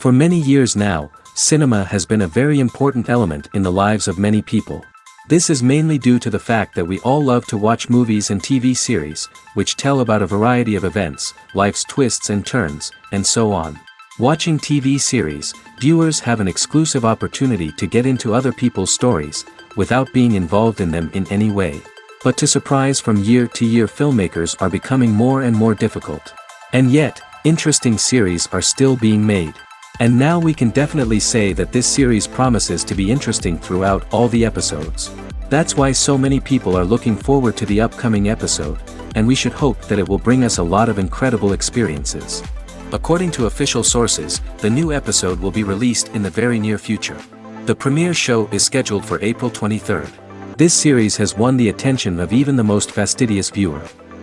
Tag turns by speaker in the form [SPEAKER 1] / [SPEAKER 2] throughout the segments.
[SPEAKER 1] For many years now, cinema has been a very important element in the lives of many people. This is mainly due to the fact that we all love to watch movies and TV series, which tell about a variety of events, life's twists and turns, and so on. Watching TV series, viewers have an exclusive opportunity to get into other people's stories, without being involved in them in any way. But to surprise from year to year, filmmakers are becoming more and more difficult. And yet, interesting series are still being made. And now we can definitely say that this series promises to be interesting throughout all the episodes. That's why so many people are looking forward to the upcoming episode, and we should hope that it will bring us a lot of incredible experiences. According to official sources, the new episode will be released in the very near future. The premiere show is scheduled for April 23rd. This series has won the attention of even the most fastidious viewer.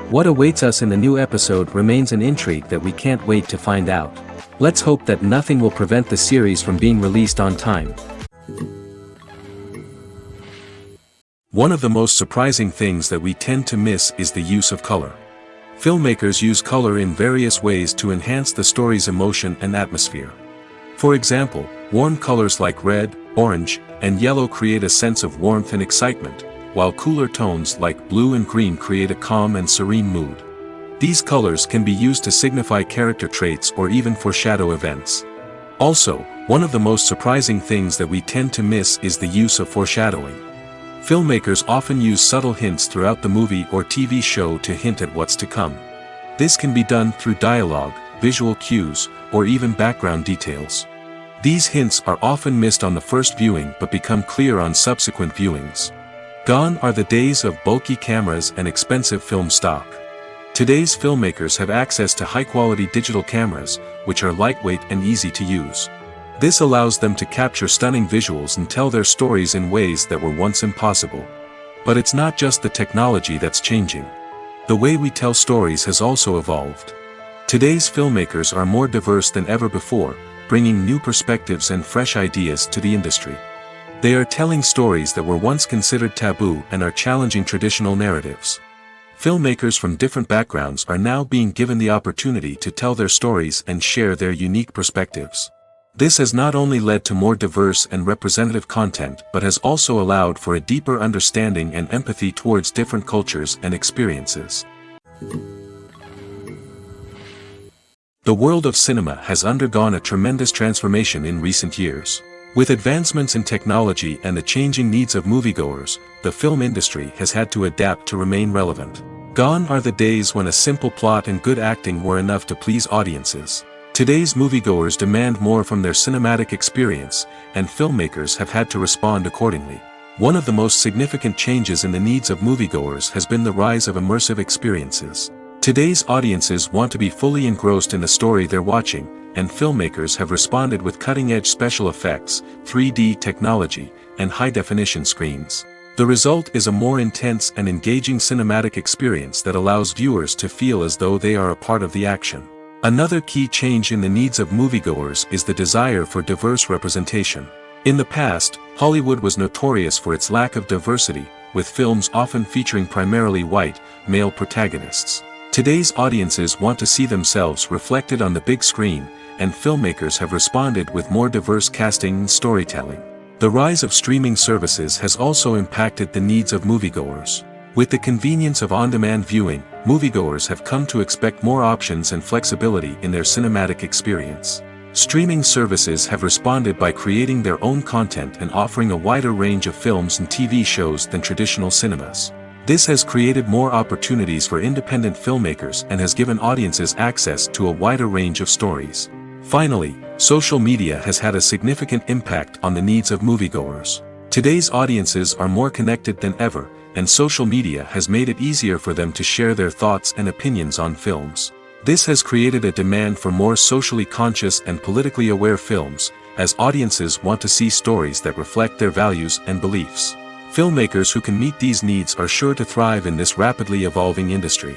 [SPEAKER 1] What awaits us in the new episode remains an intrigue that we can't wait to find out. Let's hope that nothing will prevent the series from being released on time. One of the most surprising things that we tend to miss is the use of color. Filmmakers use color in various ways to enhance the story's emotion and atmosphere. For example, warm colors like red, orange, and yellow create a sense of warmth and excitement, while cooler tones like blue and green create a calm and serene mood. These colors can be used to signify character traits or even foreshadow events. Also, one of the most surprising things that we tend to miss is the use of foreshadowing. Filmmakers often use subtle hints throughout the movie or TV show to hint at what's to come. This can be done through dialogue, visual cues, or even background details. These hints are often missed on the first viewing but become clear on subsequent viewings. Gone are the days of bulky cameras and expensive film stock. Today's filmmakers have access to high-quality digital cameras, which are lightweight and easy to use. This allows them to capture stunning visuals and tell their stories in ways that were once impossible. But it's not just the technology that's changing. The way we tell stories has also evolved. Today's filmmakers are more diverse than ever before, bringing new perspectives and fresh ideas to the industry. They are telling stories that were once considered taboo and are challenging traditional narratives. Filmmakers from different backgrounds are now being given the opportunity to tell their stories and share their unique perspectives. This has not only led to more diverse and representative content but has also allowed for a deeper understanding and empathy towards different cultures and experiences. The world of cinema has undergone a tremendous transformation in recent years. With advancements in technology and the changing needs of moviegoers, the film industry has had to adapt to remain relevant. Gone are the days when a simple plot and good acting were enough to please audiences. Today's moviegoers demand more from their cinematic experience, and filmmakers have had to respond accordingly. One of the most significant changes in the needs of moviegoers has been the rise of immersive experiences. Today's audiences want to be fully engrossed in the story they're watching, and filmmakers have responded with cutting-edge special effects, 3D technology, and high-definition screens. The result is a more intense and engaging cinematic experience that allows viewers to feel as though they are a part of the action. Another key change in the needs of moviegoers is the desire for diverse representation. In the past, Hollywood was notorious for its lack of diversity, with films often featuring primarily white, male protagonists. Today's audiences want to see themselves reflected on the big screen, and filmmakers have responded with more diverse casting and storytelling. The rise of streaming services has also impacted the needs of moviegoers. With the convenience of on-demand viewing, moviegoers have come to expect more options and flexibility in their cinematic experience. Streaming services have responded by creating their own content and offering a wider range of films and TV shows than traditional cinemas. This has created more opportunities for independent filmmakers and has given audiences access to a wider range of stories. Finally, social media has had a significant impact on the needs of moviegoers. Today's audiences are more connected than ever, and social media has made it easier for them to share their thoughts and opinions on films. This has created a demand for more socially conscious and politically aware films, as audiences want to see stories that reflect their values and beliefs. Filmmakers who can meet these needs are sure to thrive in this rapidly evolving industry.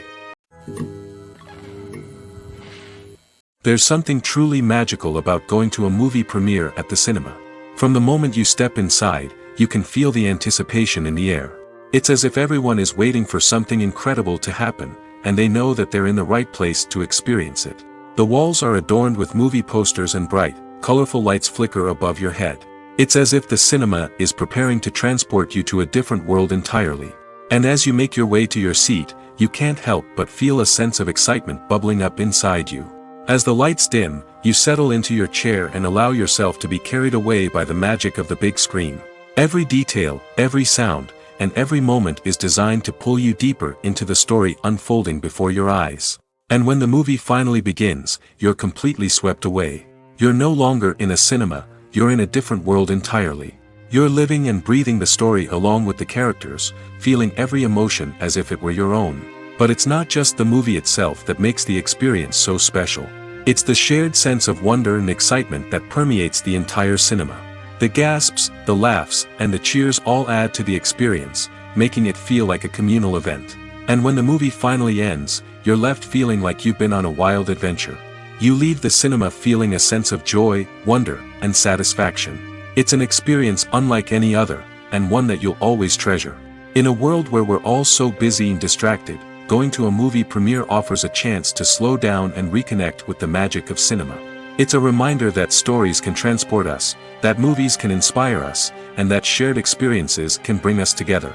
[SPEAKER 1] There's something truly magical about going to a movie premiere at the cinema. From the moment you step inside, you can feel the anticipation in the air. It's as if everyone is waiting for something incredible to happen, and they know that they're in the right place to experience it. The walls are adorned with movie posters and bright, colorful lights flicker above your head. It's as if the cinema is preparing to transport you to a different world entirely. And as you make your way to your seat, you can't help but feel a sense of excitement bubbling up inside you. As the lights dim, you settle into your chair and allow yourself to be carried away by the magic of the big screen. Every detail, every sound, and every moment is designed to pull you deeper into the story unfolding before your eyes. And when the movie finally begins, you're completely swept away. You're no longer in a cinema, you're in a different world entirely. You're living and breathing the story along with the characters, feeling every emotion as if it were your own. But it's not just the movie itself that makes the experience so special. It's the shared sense of wonder and excitement that permeates the entire cinema. The gasps, the laughs, and the cheers all add to the experience, making it feel like a communal event. And when the movie finally ends, you're left feeling like you've been on a wild adventure. You leave the cinema feeling a sense of joy, wonder, and satisfaction. It's an experience unlike any other, and one that you'll always treasure. In a world where we're all so busy and distracted, going to a movie premiere offers a chance to slow down and reconnect with the magic of cinema. It's a reminder that stories can transport us, that movies can inspire us, and that shared experiences can bring us together.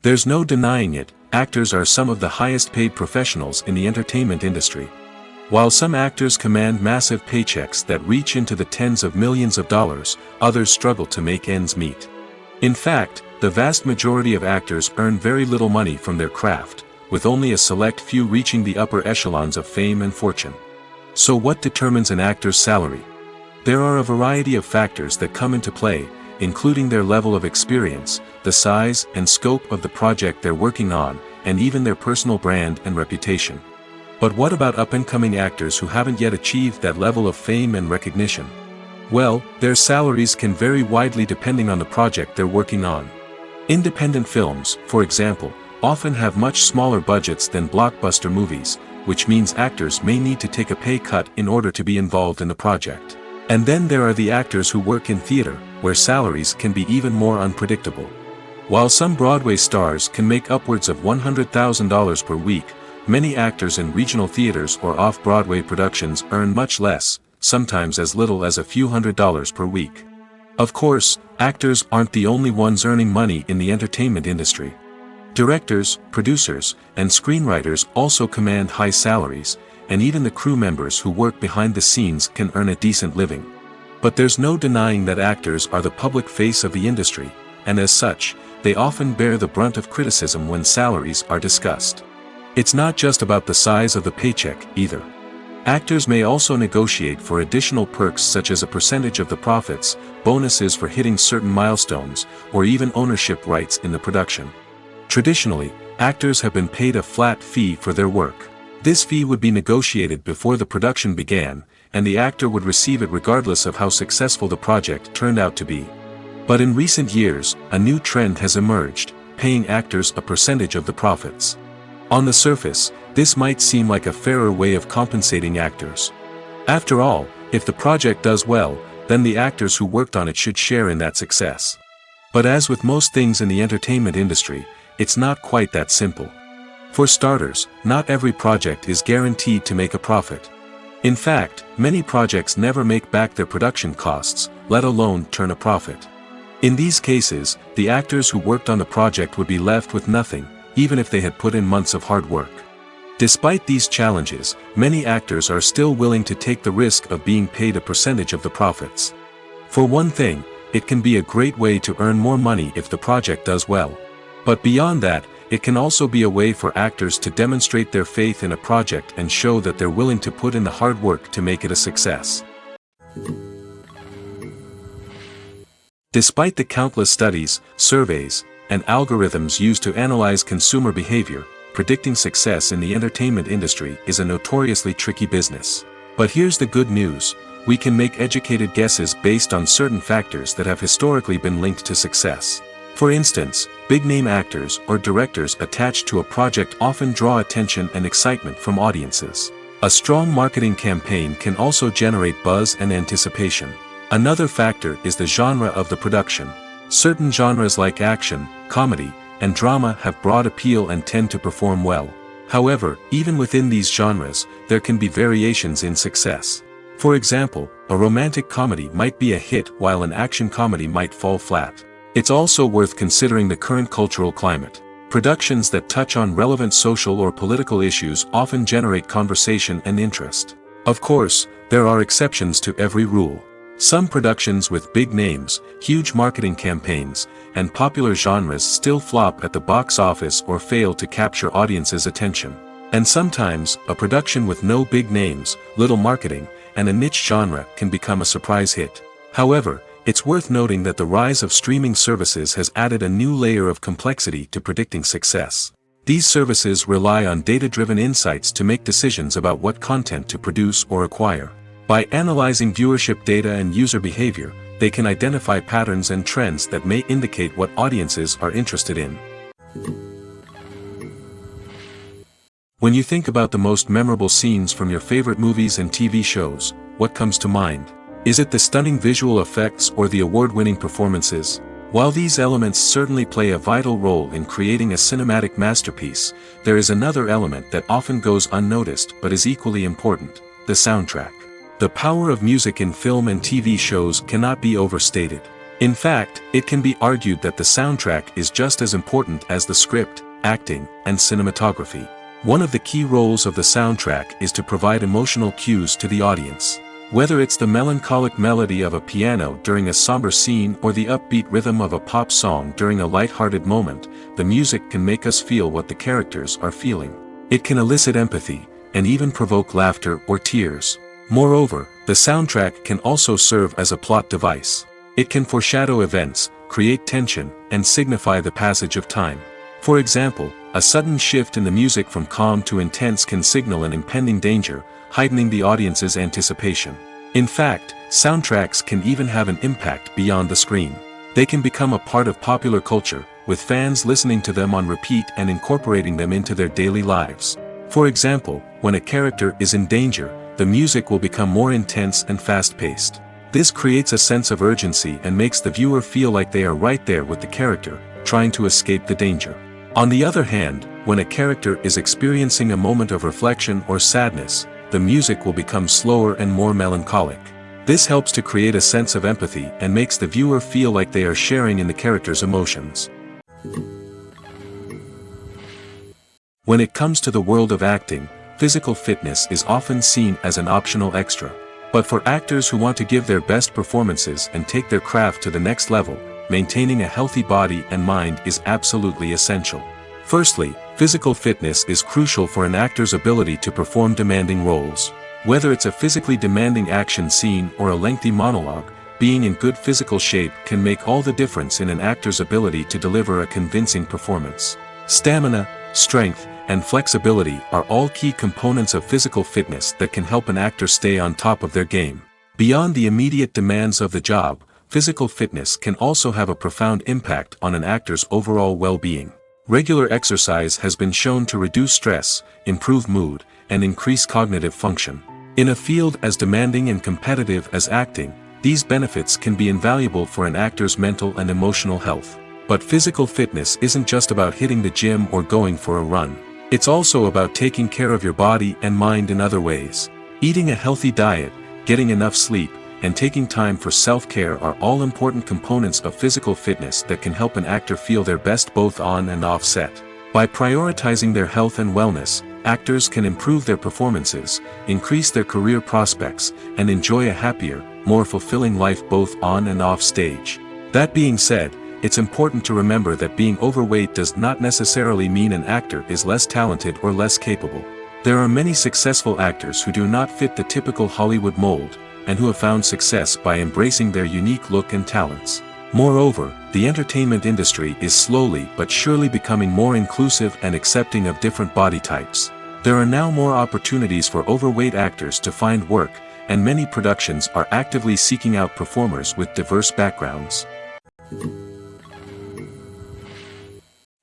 [SPEAKER 1] There's no denying it, actors are some of the highest paid professionals in the entertainment industry. While some actors command massive paychecks that reach into the tens of millions of dollars, others struggle to make ends meet. In fact, the vast majority of actors earn very little money from their craft, with only a select few reaching the upper echelons of fame and fortune. So what determines an actor's salary? There are a variety of factors that come into play, including their level of experience, the size and scope of the project they're working on, and even their personal brand and reputation. But what about up-and-coming actors who haven't yet achieved that level of fame and recognition? Well, their salaries can vary widely depending on the project they're working on. Independent films, for example, often have much smaller budgets than blockbuster movies, which means actors may need to take a pay cut in order to be involved in the project. And then there are the actors who work in theater, where salaries can be even more unpredictable. While some Broadway stars can make upwards of $100,000 per week, many actors in regional theaters or off-Broadway productions earn much less, sometimes as little as a few $100s per week. Of course, actors aren't the only ones earning money in the entertainment industry. Directors, producers, and screenwriters also command high salaries, and even the crew members who work behind the scenes can earn a decent living. But there's no denying that actors are the public face of the industry, and as such, they often bear the brunt of criticism when salaries are discussed. It's not just about the size of the paycheck, either. Actors may also negotiate for additional perks such as a percentage of the profits, bonuses for hitting certain milestones, or even ownership rights in the production. Traditionally, actors have been paid a flat fee for their work. This fee would be negotiated before the production began, and the actor would receive it regardless of how successful the project turned out to be. But in recent years, a new trend has emerged, paying actors a percentage of the profits. On the surface, this might seem like a fairer way of compensating actors. After all, if the project does well, then the actors who worked on it should share in that success. But as with most things in the entertainment industry, it's not quite that simple. For starters, not every project is guaranteed to make a profit. In fact, many projects never make back their production costs, let alone turn a profit. In these cases, the actors who worked on the project would be left with nothing, even if they had put in months of hard work. Despite these challenges, many actors are still willing to take the risk of being paid a percentage of the profits. For one thing, it can be a great way to earn more money if the project does well. But beyond that, it can also be a way for actors to demonstrate their faith in a project and show that they're willing to put in the hard work to make it a success. Despite the countless studies, surveys, and algorithms used to analyze consumer behavior, predicting success in the entertainment industry is a notoriously tricky business. But here's the good news: we can make educated guesses based on certain factors that have historically been linked to success. For instance, big-name actors or directors attached to a project often draw attention and excitement from audiences. A strong marketing campaign can also generate buzz and anticipation. Another factor is the genre of the production. Certain genres like action, comedy, and drama have broad appeal and tend to perform well. However, even within these genres, there can be variations in success. For example, a romantic comedy might be a hit while an action comedy might fall flat. It's also worth considering the current cultural climate. Productions that touch on relevant social or political issues often generate conversation and interest. Of course, there are exceptions to every rule. Some productions with big names, huge marketing campaigns, and popular genres still flop at the box office or fail to capture audiences' attention. And sometimes, a production with no big names, little marketing, and a niche genre can become a surprise hit. However, it's worth noting that the rise of streaming services has added a new layer of complexity to predicting success. These services rely on data-driven insights to make decisions about what content to produce or acquire. By analyzing viewership data and user behavior, they can identify patterns and trends that may indicate what audiences are interested in. When you think about the most memorable scenes from your favorite movies and TV shows, what comes to mind? Is it the stunning visual effects or the award-winning performances? While these elements certainly play a vital role in creating a cinematic masterpiece, there is another element that often goes unnoticed but is equally important: the soundtrack. The power of music in film and TV shows cannot be overstated. In fact, it can be argued that the soundtrack is just as important as the script, acting, and cinematography. One of the key roles of the soundtrack is to provide emotional cues to the audience. Whether it's the melancholic melody of a piano during a somber scene or the upbeat rhythm of a pop song during a light-hearted moment, the music can make us feel what the characters are feeling. It can elicit empathy, and even provoke laughter or tears. Moreover, the soundtrack can also serve as a plot device. It can foreshadow events, create tension, and signify the passage of time. For example, a sudden shift in the music from calm to intense can signal an impending danger, heightening the audience's anticipation. In fact, soundtracks can even have an impact beyond the screen. They can become a part of popular culture, with fans listening to them on repeat and incorporating them into their daily lives. For example, when a character is in danger, the music will become more intense and fast-paced. This creates a sense of urgency and makes the viewer feel like they are right there with the character, trying to escape the danger. On the other hand, when a character is experiencing a moment of reflection or sadness, the music will become slower and more melancholic. This helps to create a sense of empathy and makes the viewer feel like they are sharing in the character's emotions. When it comes to the world of acting, physical fitness is often seen as an optional extra. But for actors who want to give their best performances and take their craft to the next level, maintaining a healthy body and mind is absolutely essential. Firstly, physical fitness is crucial for an actor's ability to perform demanding roles. Whether it's a physically demanding action scene or a lengthy monologue, being in good physical shape can make all the difference in an actor's ability to deliver a convincing performance. Stamina, strength, and flexibility are all key components of physical fitness that can help an actor stay on top of their game. Beyond the immediate demands of the job, physical fitness can also have a profound impact on an actor's overall well-being. Regular exercise has been shown to reduce stress, improve mood, and increase cognitive function. In a field as demanding and competitive as acting, these benefits can be invaluable for an actor's mental and emotional health. But physical fitness isn't just about hitting the gym or going for a run. It's also about taking care of your body and mind in other ways. Eating a healthy diet, getting enough sleep, and taking time for self-care are all important components of physical fitness that can help an actor feel their best both on and off set. By prioritizing their health and wellness, actors can improve their performances, increase their career prospects, and enjoy a happier, more fulfilling life both on and off stage. That being said, it's important to remember that being overweight does not necessarily mean an actor is less talented or less capable. There are many successful actors who do not fit the typical Hollywood mold, and who have found success by embracing their unique look and talents. Moreover, the entertainment industry is slowly but surely becoming more inclusive and accepting of different body types. There are now more opportunities for overweight actors to find work, and many productions are actively seeking out performers with diverse backgrounds.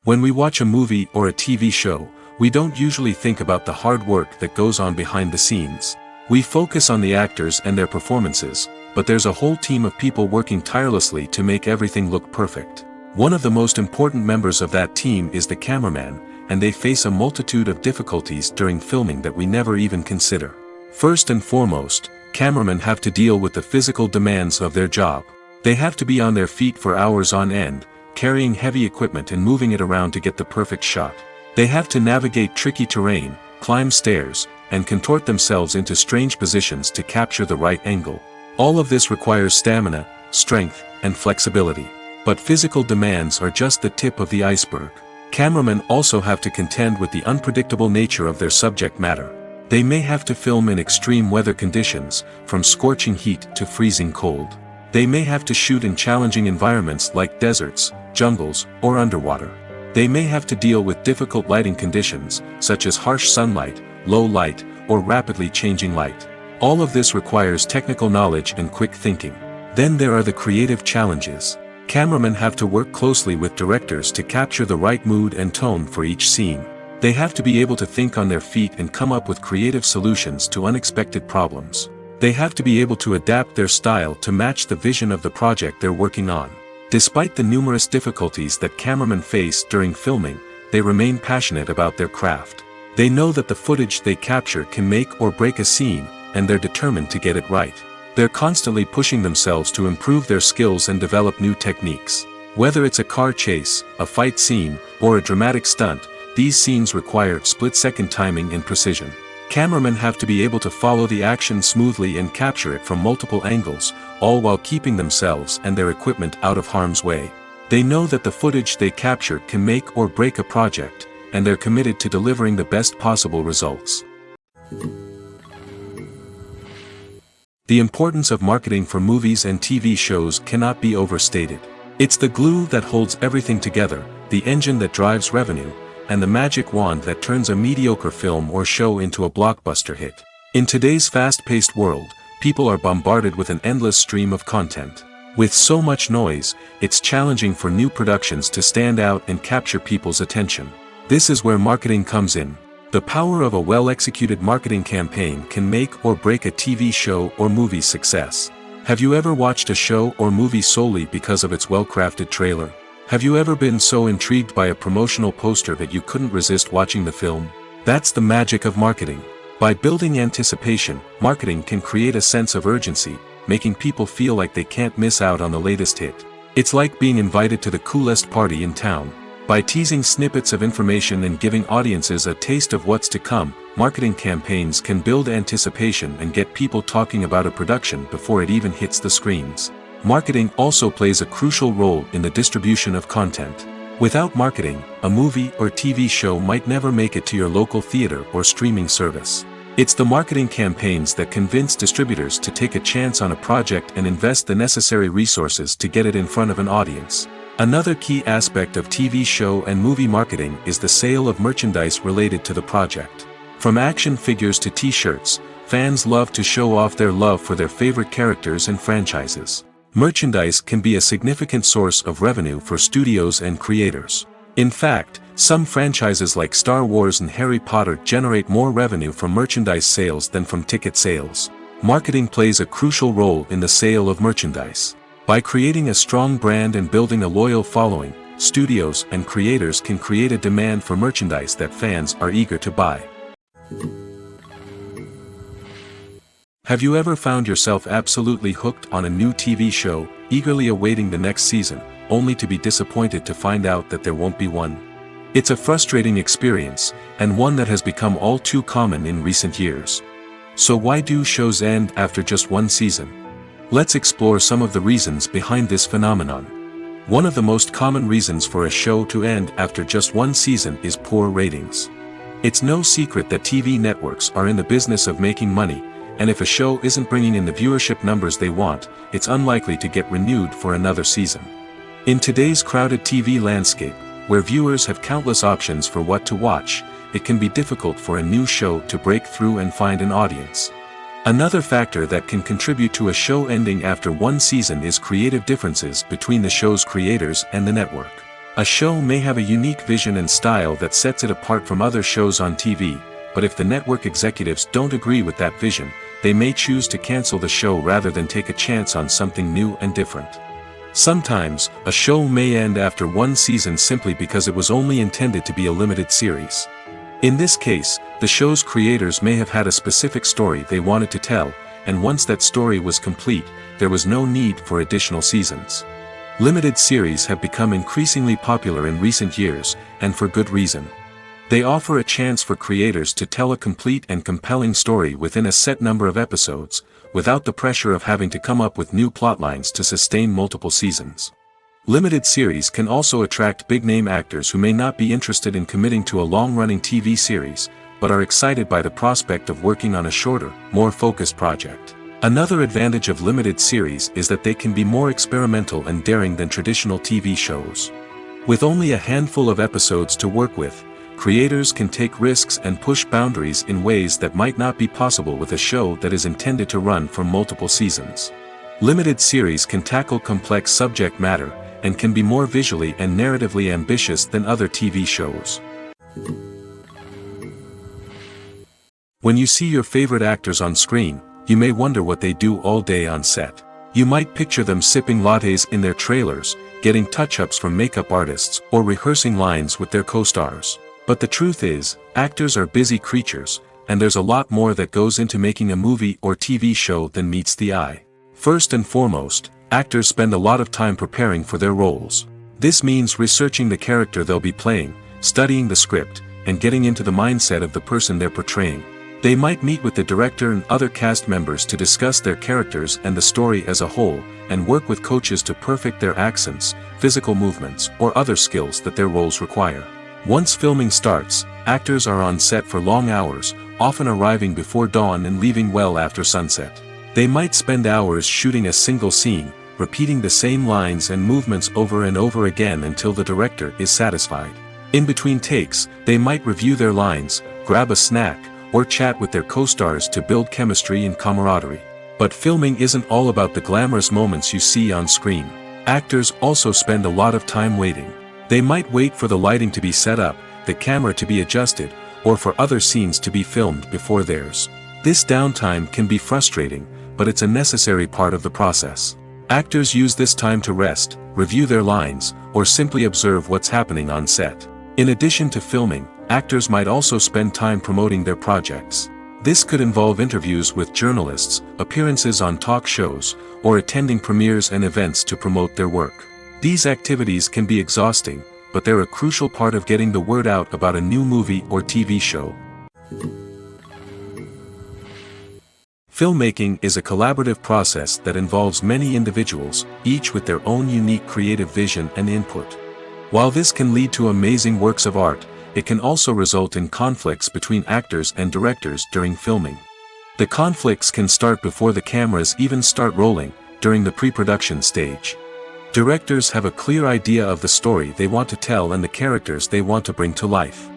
[SPEAKER 1] When we watch a movie or a TV show, we don't usually think about the hard work that goes on behind the scenes. We focus on the actors and their performances, but there's a whole team of people working tirelessly to make everything look perfect. One of the most important members of that team is the cameraman, and they face a multitude of difficulties during filming that we never even consider. First and foremost, cameramen have to deal with the physical demands of their job. They have to be on their feet for hours on end, carrying heavy equipment and moving it around to get the perfect shot. They have to navigate tricky terrain, climb stairs, and contort themselves into strange positions to capture the right angle. All of this requires stamina, strength, and flexibility. But physical demands are just the tip of the iceberg. Cameramen also have to contend with the unpredictable nature of their subject matter. They may have to film in extreme weather conditions, from scorching heat to freezing cold. They may have to shoot in challenging environments like deserts, jungles, or underwater. They may have to deal with difficult lighting conditions, such as harsh sunlight, low light, or rapidly changing light. All of this requires technical knowledge and quick thinking. Then there are the creative challenges. Cameramen have to work closely with directors to capture the right mood and tone for each scene. They have to be able to think on their feet and come up with creative solutions to unexpected problems. They have to be able to adapt their style to match the vision of the project they're working on. Despite the numerous difficulties that cameramen face during filming, they remain passionate about their craft. They know that the footage they capture can make or break a scene, and they're determined to get it right. They're constantly pushing themselves to improve their skills and develop new techniques. Whether it's a car chase, a fight scene, or a dramatic stunt, these scenes require split-second timing and precision. Cameramen have to be able to follow the action smoothly and capture it from multiple angles, all while keeping themselves and their equipment out of harm's way. They know that the footage they capture can make or break a project, and they're committed to delivering the best possible results. The importance of marketing for movies and TV shows cannot be overstated. It's the glue that holds everything together, the engine that drives revenue, and the magic wand that turns a mediocre film or show into a blockbuster hit. In today's fast-paced world, people are bombarded with an endless stream of content. With so much noise, it's challenging for new productions to stand out and capture people's attention. This is where marketing comes in. The power of a well-executed marketing campaign can make or break a TV show or movie's success. Have you ever watched a show or movie solely because of its well-crafted trailer? Have you ever been so intrigued by a promotional poster that you couldn't resist watching the film? That's the magic of marketing. By building anticipation, marketing can create a sense of urgency, making people feel like they can't miss out on the latest hit. It's like being invited to the coolest party in town. By teasing snippets of information and giving audiences a taste of what's to come, marketing campaigns can build anticipation and get people talking about a production before it even hits the screens. Marketing also plays a crucial role in the distribution of content. Without marketing, a movie or TV show might never make it to your local theater or streaming service. It's the marketing campaigns that convince distributors to take a chance on a project and invest the necessary resources to get it in front of an audience. Another key aspect of TV show and movie marketing is the sale of merchandise related to the project. From action figures to t-shirts, fans love to show off their love for their favorite characters and franchises. Merchandise can be a significant source of revenue for studios and creators. In fact, some franchises like Star Wars and Harry Potter generate more revenue from merchandise sales than from ticket sales. Marketing plays a crucial role in the sale of merchandise. By creating a strong brand and building a loyal following, studios and creators can create a demand for merchandise that fans are eager to buy. Have you ever found yourself absolutely hooked on a new TV show, eagerly awaiting the next season, only to be disappointed to find out that there won't be one? It's a frustrating experience, and one that has become all too common in recent years. So why do shows end after just one season? Let's explore some of the reasons behind this phenomenon. One of the most common reasons for a show to end after just one season is poor ratings. It's no secret that TV networks are in the business of making money, and if a show isn't bringing in the viewership numbers they want, it's unlikely to get renewed for another season. In today's crowded TV landscape, where viewers have countless options for what to watch, it can be difficult for a new show to break through and find an audience. Another factor that can contribute to a show ending after one season is creative differences between the show's creators and the network. A show may have a unique vision and style that sets it apart from other shows on TV, but if the network executives don't agree with that vision, they may choose to cancel the show rather than take a chance on something new and different. Sometimes, a show may end after one season simply because it was only intended to be a limited series. In this case, the show's creators may have had a specific story they wanted to tell, and once that story was complete, there was no need for additional seasons. Limited series have become increasingly popular in recent years, and for good reason. They offer a chance for creators to tell a complete and compelling story within a set number of episodes, without the pressure of having to come up with new plotlines to sustain multiple seasons. Limited series can also attract big-name actors who may not be interested in committing to a long-running TV series, but are excited by the prospect of working on a shorter, more focused project. Another advantage of limited series is that they can be more experimental and daring than traditional TV shows. With only a handful of episodes to work with, creators can take risks and push boundaries in ways that might not be possible with a show that is intended to run for multiple seasons. Limited series can tackle complex subject matter, and can be more visually and narratively ambitious than other TV shows. When you see your favorite actors on screen, you may wonder what they do all day on set. You might picture them sipping lattes in their trailers, getting touch-ups from makeup artists, or rehearsing lines with their co-stars. But the truth is, actors are busy creatures, and there's a lot more that goes into making a movie or TV show than meets the eye. First and foremost, actors spend a lot of time preparing for their roles. This means researching the character they'll be playing, studying the script, and getting into the mindset of the person they're portraying. They might meet with the director and other cast members to discuss their characters and the story as a whole, and work with coaches to perfect their accents, physical movements, or other skills that their roles require. Once filming starts, actors are on set for long hours, often arriving before dawn and leaving well after sunset. They might spend hours shooting a single scene, repeating the same lines and movements over and over again until the director is satisfied. In between takes, they might review their lines, grab a snack, or chat with their co-stars to build chemistry and camaraderie. But filming isn't all about the glamorous moments you see on screen. Actors also spend a lot of time waiting. They might wait for the lighting to be set up, the camera to be adjusted, or for other scenes to be filmed before theirs. This downtime can be frustrating, but it's a necessary part of the process. Actors use this time to rest, review their lines, or simply observe what's happening on set. In addition to filming, actors might also spend time promoting their projects. This could involve interviews with journalists, appearances on talk shows, or attending premieres and events to promote their work. These activities can be exhausting, but they're a crucial part of getting the word out about a new movie or TV show. Filmmaking is a collaborative process that involves many individuals, each with their own unique creative vision and input. While this can lead to amazing works of art, it can also result in conflicts between actors and directors during filming. The conflicts can start before the cameras even start rolling, during the pre-production stage. Directors have a clear idea of the story they want to tell and the characters they want to bring to life.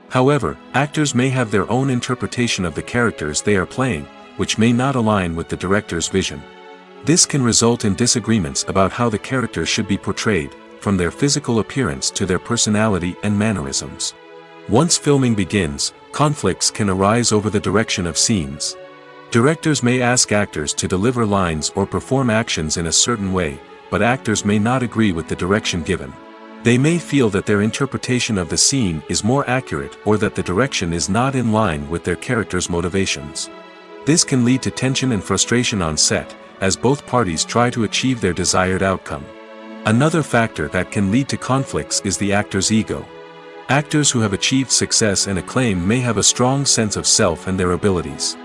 [SPEAKER 1] However, actors may have their own interpretation of the characters they are playing, which may not align with the director's vision. This can result in disagreements about how the characters should be portrayed, from their physical appearance to their personality and mannerisms. Once filming begins, conflicts can arise over the direction of scenes. Directors may ask actors to deliver lines or perform actions in a certain way, but actors may not agree with the direction given. They may feel that their interpretation of the scene is more accurate or that the direction is not in line with their character's motivations. This can lead to tension and frustration on set, as both parties try to achieve their desired outcome. Another factor that can lead to conflicts is the actor's ego. Actors who have achieved success and acclaim may have a strong sense of self and their abilities.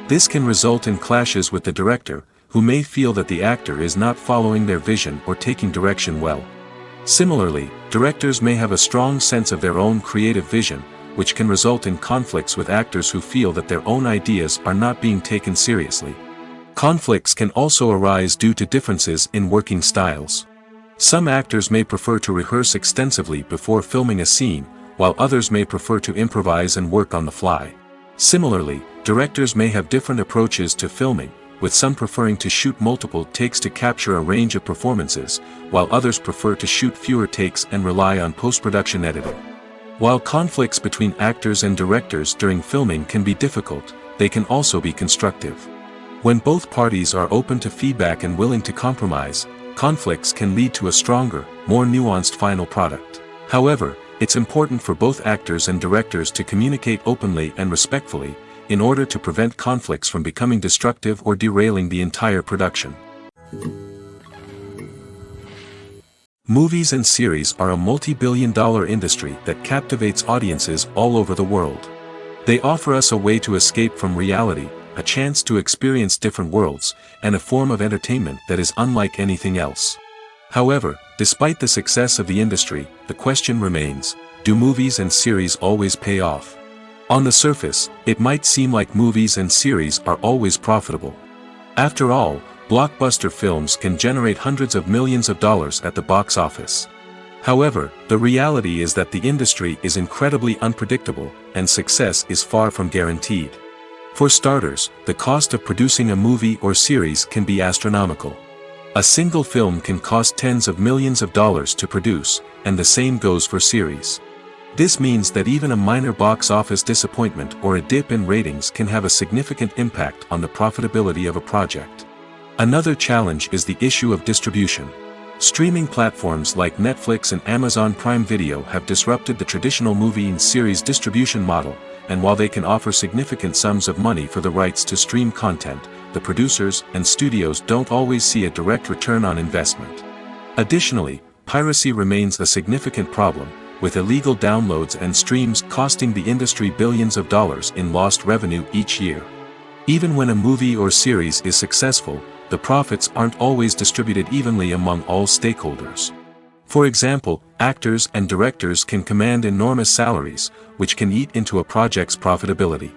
[SPEAKER 1] This can result in clashes with the director, who may feel that the actor is not following their vision or taking direction well. Similarly, directors may have a strong sense of their own creative vision, which can result in conflicts with actors who feel that their own ideas are not being taken seriously. Conflicts can also arise due to differences in working styles. Some actors may prefer to rehearse extensively before filming a scene, while others may prefer to improvise and work on the fly. Similarly, directors may have different approaches to filming, with some preferring to shoot multiple takes to capture a range of performances, while others prefer to shoot fewer takes and rely on post-production editing. While conflicts between actors and directors during filming can be difficult, they can also be constructive. When both parties are open to feedback and willing to compromise, conflicts can lead to a stronger, more nuanced final product. However, it's important for both actors and directors to communicate openly and respectfully, in order to prevent conflicts from becoming destructive or derailing the entire production. Movies and series are a multi-billion-dollar industry that captivates audiences all over the world. They offer us a way to escape from reality, a chance to experience different worlds, and a form of entertainment that is unlike anything else. However, despite the success of the industry, the question remains, do movies and series always pay off? On the surface, it might seem like movies and series are always profitable. After all, blockbuster films can generate hundreds of millions of dollars at the box office. However, the reality is that the industry is incredibly unpredictable, and success is far from guaranteed. For starters, the cost of producing a movie or series can be astronomical. A single film can cost tens of millions of dollars to produce, and the same goes for series. This means that even a minor box office disappointment or a dip in ratings can have a significant impact on the profitability of a project. Another challenge is the issue of distribution. Streaming platforms like Netflix and Amazon Prime Video have disrupted the traditional movie and series distribution model, and while they can offer significant sums of money for the rights to stream content, the producers and studios don't always see a direct return on investment. Additionally, piracy remains a significant problem, with illegal downloads and streams costing the industry billions of dollars in lost revenue each year. Even when a movie or series is successful, the profits aren't always distributed evenly among all stakeholders. For example, actors and directors can command enormous salaries, which can eat into a project's profitability.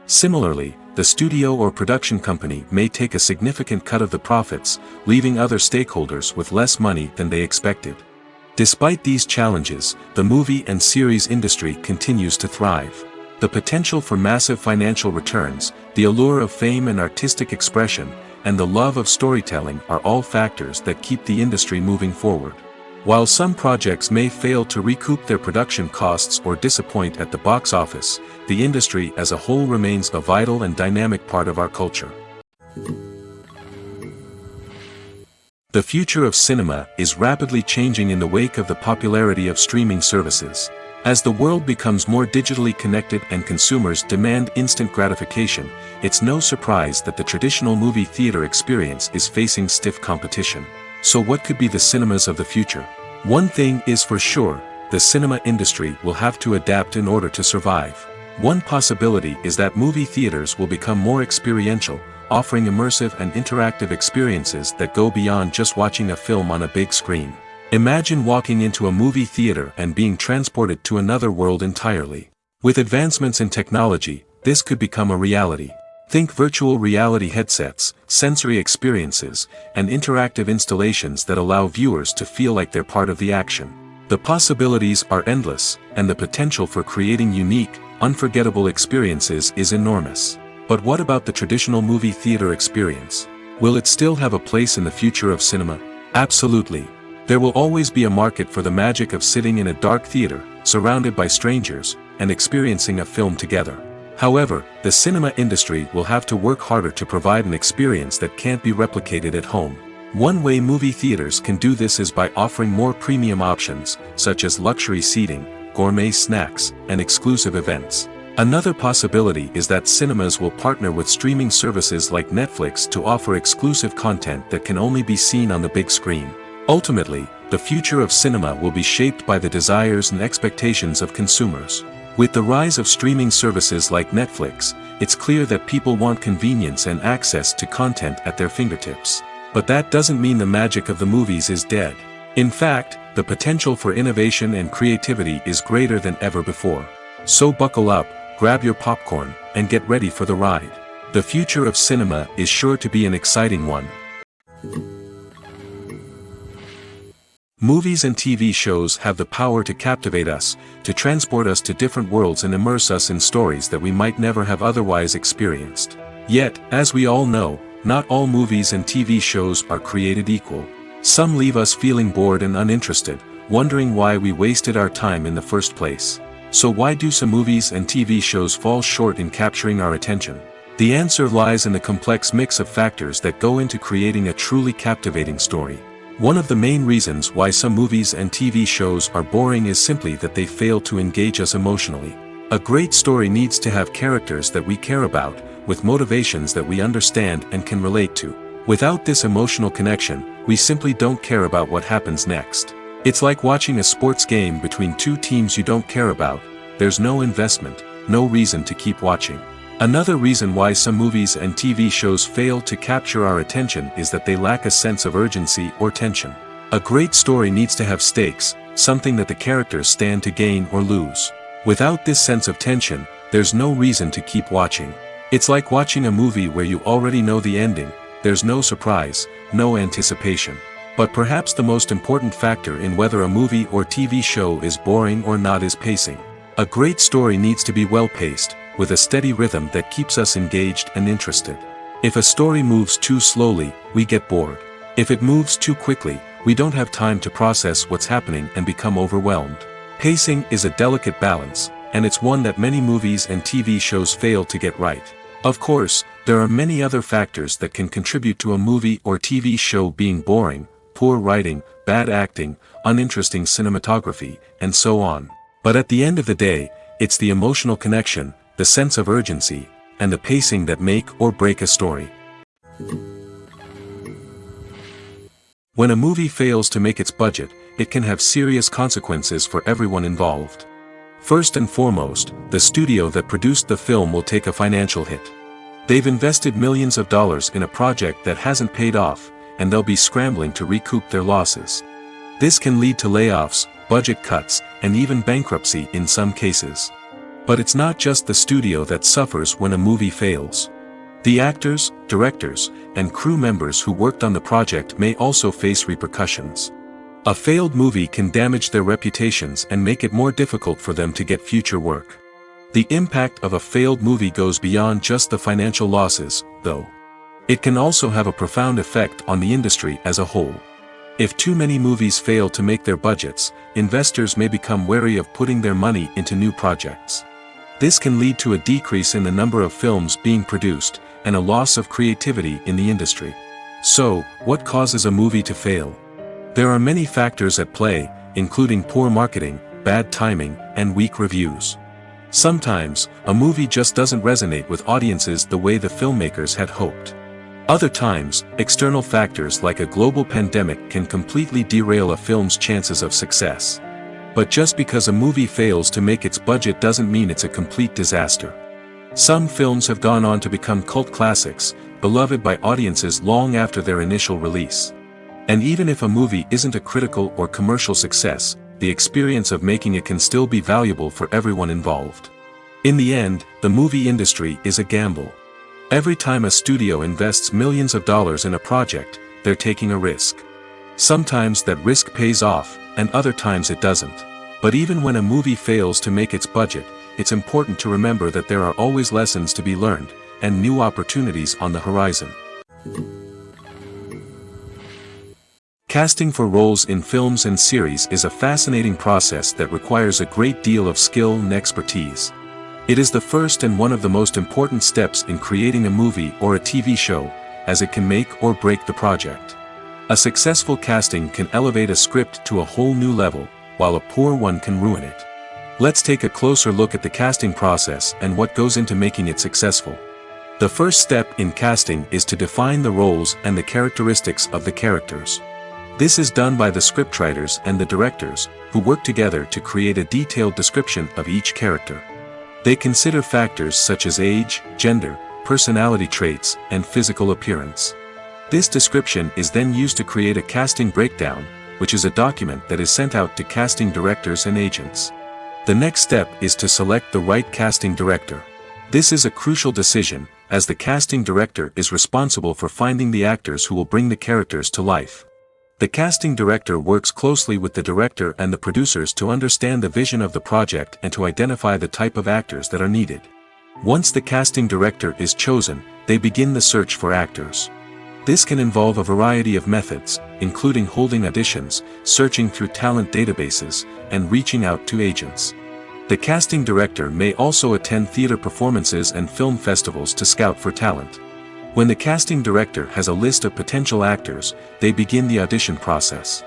[SPEAKER 1] Similarly, the studio or production company may take a significant cut of the profits, leaving other stakeholders with less money than they expected. Despite these challenges, the movie and series industry continues to thrive. The potential for massive financial returns, the allure of fame and artistic expression, and the love of storytelling are all factors that keep the industry moving forward. While some projects may fail to recoup their production costs or disappoint at the box office, the industry as a whole remains a vital and dynamic part of our culture. The future of cinema is rapidly changing in the wake of the popularity of streaming services. As the world becomes more digitally connected and consumers demand instant gratification, it's no surprise that the traditional movie theater experience is facing stiff competition. So what could be the cinemas of the future? One thing is for sure, the cinema industry will have to adapt in order to survive. One possibility is that movie theaters will become more experiential, offering immersive and interactive experiences that go beyond just watching a film on a big screen. Imagine walking into a movie theater and being transported to another world entirely. With advancements in technology, this could become a reality. Think virtual reality headsets, sensory experiences, and interactive installations that allow viewers to feel like they're part of the action. The possibilities are endless, and the potential for creating unique, unforgettable experiences is enormous. But what about the traditional movie theater experience? Will it still have a place in the future of cinema? Absolutely. There will always be a market for the magic of sitting in a dark theater, surrounded by strangers, and experiencing a film together. However, the cinema industry will have to work harder to provide an experience that can't be replicated at home. One way movie theaters can do this is by offering more premium options, such as luxury seating, gourmet snacks, and exclusive events. Another possibility is that cinemas will partner with streaming services like Netflix to offer exclusive content that can only be seen on the big screen. Ultimately, the future of cinema will be shaped by the desires and expectations of consumers. With the rise of streaming services like Netflix, it's clear that people want convenience and access to content at their fingertips. But that doesn't mean the magic of the movies is dead. In fact, the potential for innovation and creativity is greater than ever before. So buckle up, grab your popcorn, and get ready for the ride. The future of cinema is sure to be an exciting one. Movies and TV shows have the power to captivate us, to transport us to different worlds and immerse us in stories that we might never have otherwise experienced. Yet, as we all know, not all movies and TV shows are created equal. Some leave us feeling bored and uninterested, wondering why we wasted our time in the first place. So why do some movies and TV shows fall short in capturing our attention? The answer lies in the complex mix of factors that go into creating a truly captivating story. One of the main reasons why some movies and TV shows are boring is simply that they fail to engage us emotionally. A great story needs to have characters that we care about, with motivations that we understand and can relate to. Without this emotional connection, we simply don't care about what happens next. It's like watching a sports game between two teams you don't care about. There's no investment, no reason to keep watching. Another reason why some movies and TV shows fail to capture our attention is that they lack a sense of urgency or tension. A great story needs to have stakes, something that the characters stand to gain or lose. Without this sense of tension, there's no reason to keep watching. It's like watching a movie where you already know the ending. There's no surprise, no anticipation. But perhaps the most important factor in whether a movie or TV show is boring or not is pacing. A great story needs to be well-paced, with a steady rhythm that keeps us engaged and interested. If a story moves too slowly, we get bored. If it moves too quickly, we don't have time to process what's happening and become overwhelmed. Pacing is a delicate balance, and it's one that many movies and TV shows fail to get right. Of course, there are many other factors that can contribute to a movie or TV show being boring: poor writing, bad acting, uninteresting cinematography, and so on. But at the end of the day, it's the emotional connection, the sense of urgency, and the pacing that make or break a story. When a movie fails to make its budget, it can have serious consequences for everyone involved. First and foremost, the studio that produced the film will take a financial hit. They've invested millions of dollars in a project that hasn't paid off, and they'll be scrambling to recoup their losses. This can lead to layoffs, budget cuts, and even bankruptcy in some cases. But it's not just the studio that suffers when a movie fails. The actors, directors, and crew members who worked on the project may also face repercussions. A failed movie can damage their reputations and make it more difficult for them to get future work. The impact of a failed movie goes beyond just the financial losses, though. It can also have a profound effect on the industry as a whole. If too many movies fail to make their budgets, investors may become wary of putting their money into new projects. This can lead to a decrease in the number of films being produced, and a loss of creativity in the industry. So, what causes a movie to fail? There are many factors at play, including poor marketing, bad timing, and weak reviews. Sometimes, a movie just doesn't resonate with audiences the way the filmmakers had hoped. Other times, external factors like a global pandemic can completely derail a film's chances of success. But just because a movie fails to make its budget doesn't mean it's a complete disaster. Some films have gone on to become cult classics, beloved by audiences long after their initial release. And even if a movie isn't a critical or commercial success, the experience of making it can still be valuable for everyone involved. In the end, the movie industry is a gamble. Every time a studio invests millions of dollars in a project, they're taking a risk. Sometimes that risk pays off, and other times it doesn't. But even when a movie fails to make its budget, it's important to remember that there are always lessons to be learned, and new opportunities on the horizon. Casting for roles in films and series is a fascinating process that requires a great deal of skill and expertise. It is the first and one of the most important steps in creating a movie or a TV show, as it can make or break the project. A successful casting can elevate a script to a whole new level, while a poor one can ruin it. Let's take a closer look at the casting process and what goes into making it successful. The first step in casting is to define the roles and the characteristics of the characters. This is done by the scriptwriters and the directors, who work together to create a detailed description of each character. They consider factors such as age, gender, personality traits, and physical appearance. This description is then used to create a casting breakdown, which is a document that is sent out to casting directors and agents. The next step is to select the right casting director. This is a crucial decision, as the casting director is responsible for finding the actors who will bring the characters to life. The casting director works closely with the director and the producers to understand the vision of the project and to identify the type of actors that are needed. Once the casting director is chosen, they begin the search for actors. This can involve a variety of methods, including holding auditions, searching through talent databases, and reaching out to agents. The casting director may also attend theater performances and film festivals to scout for talent. When the casting director has a list of potential actors, they begin the audition process.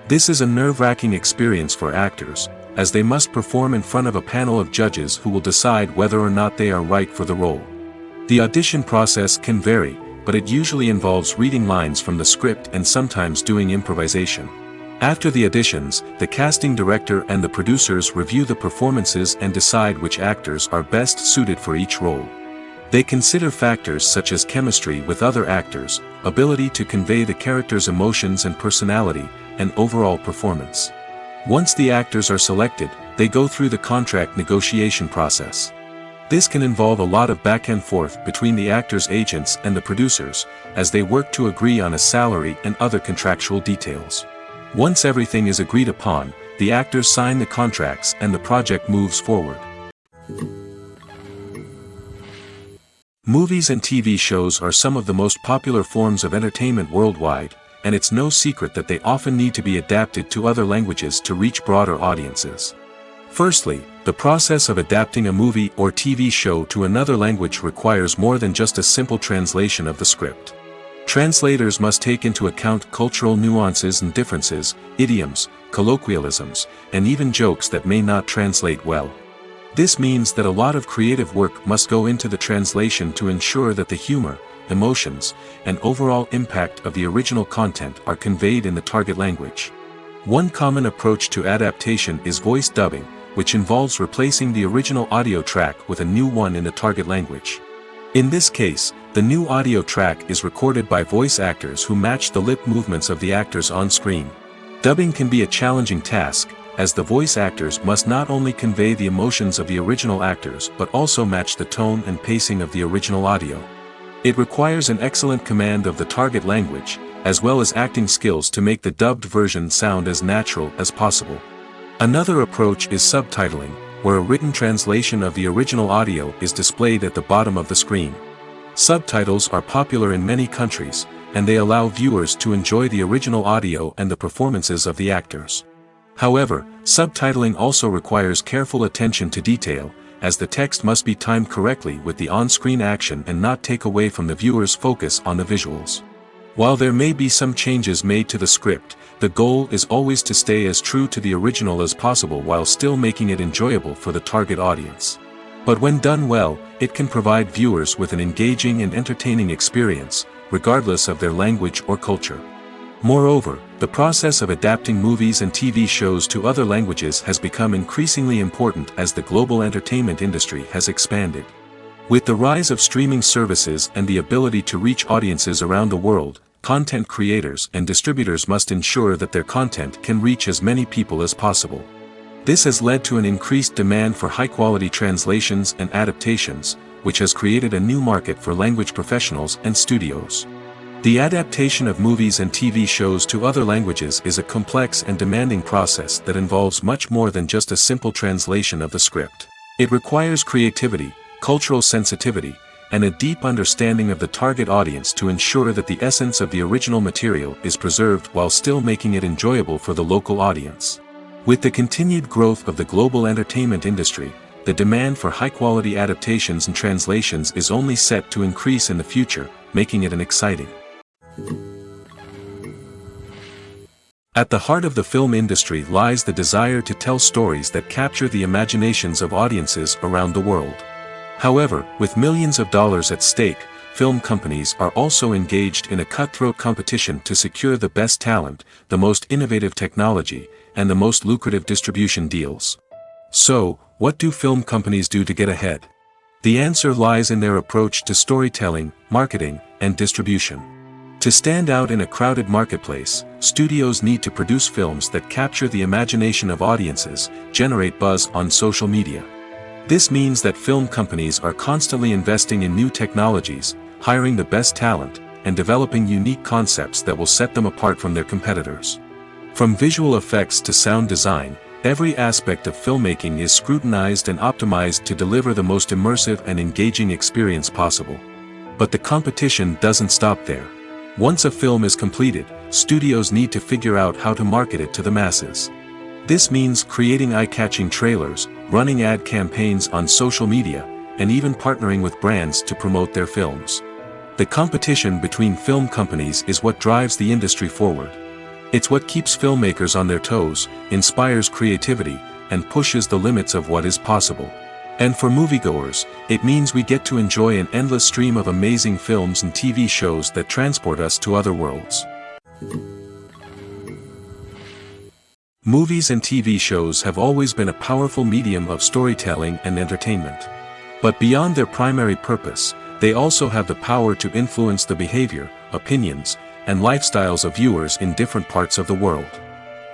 [SPEAKER 1] This is a nerve-wracking experience for actors, as they must perform in front of a panel of judges who will decide whether or not they are right for the role. The audition process can vary, but it usually involves reading lines from the script and sometimes doing improvisation. After the auditions, the casting director and the producers review the performances and decide which actors are best suited for each role. They consider factors such as chemistry with other actors, ability to convey the character's emotions and personality, and overall performance. Once the actors are selected, they go through the contract negotiation process. This can involve a lot of back and forth between the actors' agents and the producers, as they work to agree on a salary and other contractual details. Once everything is agreed upon, the actors sign the contracts and the project moves forward. Movies and TV shows are some of the most popular forms of entertainment worldwide, and it's no secret that they often need to be adapted to other languages to reach broader audiences. Firstly, the process of adapting a movie or TV show to another language requires more than just a simple translation of the script. Translators must take into account cultural nuances and differences, idioms, colloquialisms, and even jokes that may not translate well. This means that a lot of creative work must go into the translation to ensure that the humor, emotions, and overall impact of the original content are conveyed in the target language. One common approach to adaptation is voice dubbing, which involves replacing the original audio track with a new one in the target language. In this case, the new audio track is recorded by voice actors who match the lip movements of the actors on screen. Dubbing can be a challenging task, as the voice actors must not only convey the emotions of the original actors but also match the tone and pacing of the original audio. It requires an excellent command of the target language, as well as acting skills to make the dubbed version sound as natural as possible. Another approach is subtitling, where a written translation of the original audio is displayed at the bottom of the screen. Subtitles are popular in many countries, and they allow viewers to enjoy the original audio and the performances of the actors. However, subtitling also requires careful attention to detail, as the text must be timed correctly with the on-screen action and not take away from the viewer's focus on the visuals. While there may be some changes made to the script, the goal is always to stay as true to the original as possible while still making it enjoyable for the target audience. But when done well, it can provide viewers with an engaging and entertaining experience, regardless of their language or culture. Moreover, the process of adapting movies and TV shows to other languages has become increasingly important as the global entertainment industry has expanded. With the rise of streaming services and the ability to reach audiences around the world, content creators and distributors must ensure that their content can reach as many people as possible. This has led to an increased demand for high-quality translations and adaptations, which has created a new market for language professionals and studios. The adaptation of movies and TV shows to other languages is a complex and demanding process that involves much more than just a simple translation of the script. It requires creativity, cultural sensitivity, and a deep understanding of the target audience to ensure that the essence of the original material is preserved while still making it enjoyable for the local audience. With the continued growth of the global entertainment industry, the demand for high-quality adaptations and translations is only set to increase in the future, making it an exciting. At the heart of the film industry lies the desire to tell stories that capture the imaginations of audiences around the world. However, with millions of dollars at stake, film companies are also engaged in a cutthroat competition to secure the best talent, the most innovative technology, and the most lucrative distribution deals. So, what do film companies do to get ahead? The answer lies in their approach to storytelling, marketing, and distribution. To stand out in a crowded marketplace, studios need to produce films that capture the imagination of audiences, generate buzz on social media. This means that film companies are constantly investing in new technologies, hiring the best talent, and developing unique concepts that will set them apart from their competitors. From visual effects to sound design, every aspect of filmmaking is scrutinized and optimized to deliver the most immersive and engaging experience possible. But the competition doesn't stop there. Once a film is completed, studios need to figure out how to market it to the masses. This means creating eye-catching trailers, running ad campaigns on social media, and even partnering with brands to promote their films. The competition between film companies is what drives the industry forward. It's what keeps filmmakers on their toes, inspires creativity, and pushes the limits of what is possible. And for moviegoers, it means we get to enjoy an endless stream of amazing films and TV shows that transport us to other worlds. Movies and TV shows have always been a powerful medium of storytelling and entertainment. But beyond their primary purpose, they also have the power to influence the behavior, opinions, and lifestyles of viewers in different parts of the world.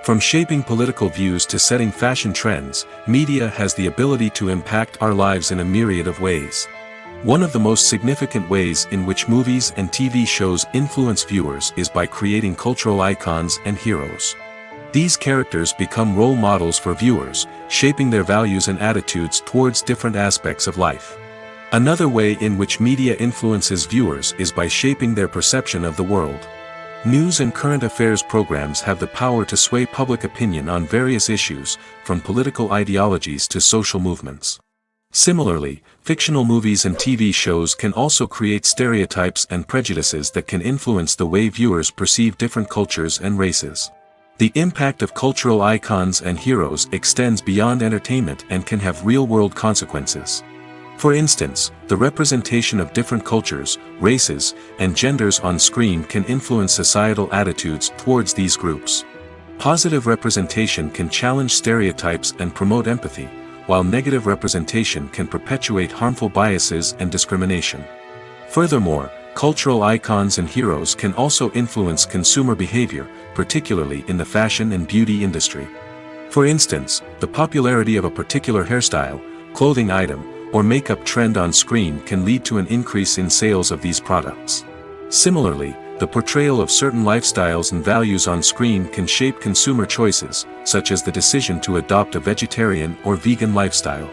[SPEAKER 1] From shaping political views to setting fashion trends, media has the ability to impact our lives in a myriad of ways. One of the most significant ways in which movies and TV shows influence viewers is by creating cultural icons and heroes. These characters become role models for viewers, shaping their values and attitudes towards different aspects of life. Another way in which media influences viewers is by shaping their perception of the world. News and current affairs programs have the power to sway public opinion on various issues, from political ideologies to social movements. Similarly, fictional movies and TV shows can also create stereotypes and prejudices that can influence the way viewers perceive different cultures and races. The impact of cultural icons and heroes extends beyond entertainment and can have real-world consequences. For instance, the representation of different cultures, races, and genders on screen can influence societal attitudes towards these groups. Positive representation can challenge stereotypes and promote empathy, while negative representation can perpetuate harmful biases and discrimination. Furthermore, cultural icons and heroes can also influence consumer behavior, particularly in the fashion and beauty industry. For instance, the popularity of a particular hairstyle, clothing item, or makeup trend on screen can lead to an increase in sales of these products. Similarly, the portrayal of certain lifestyles and values on screen can shape consumer choices, such as the decision to adopt a vegetarian or vegan lifestyle.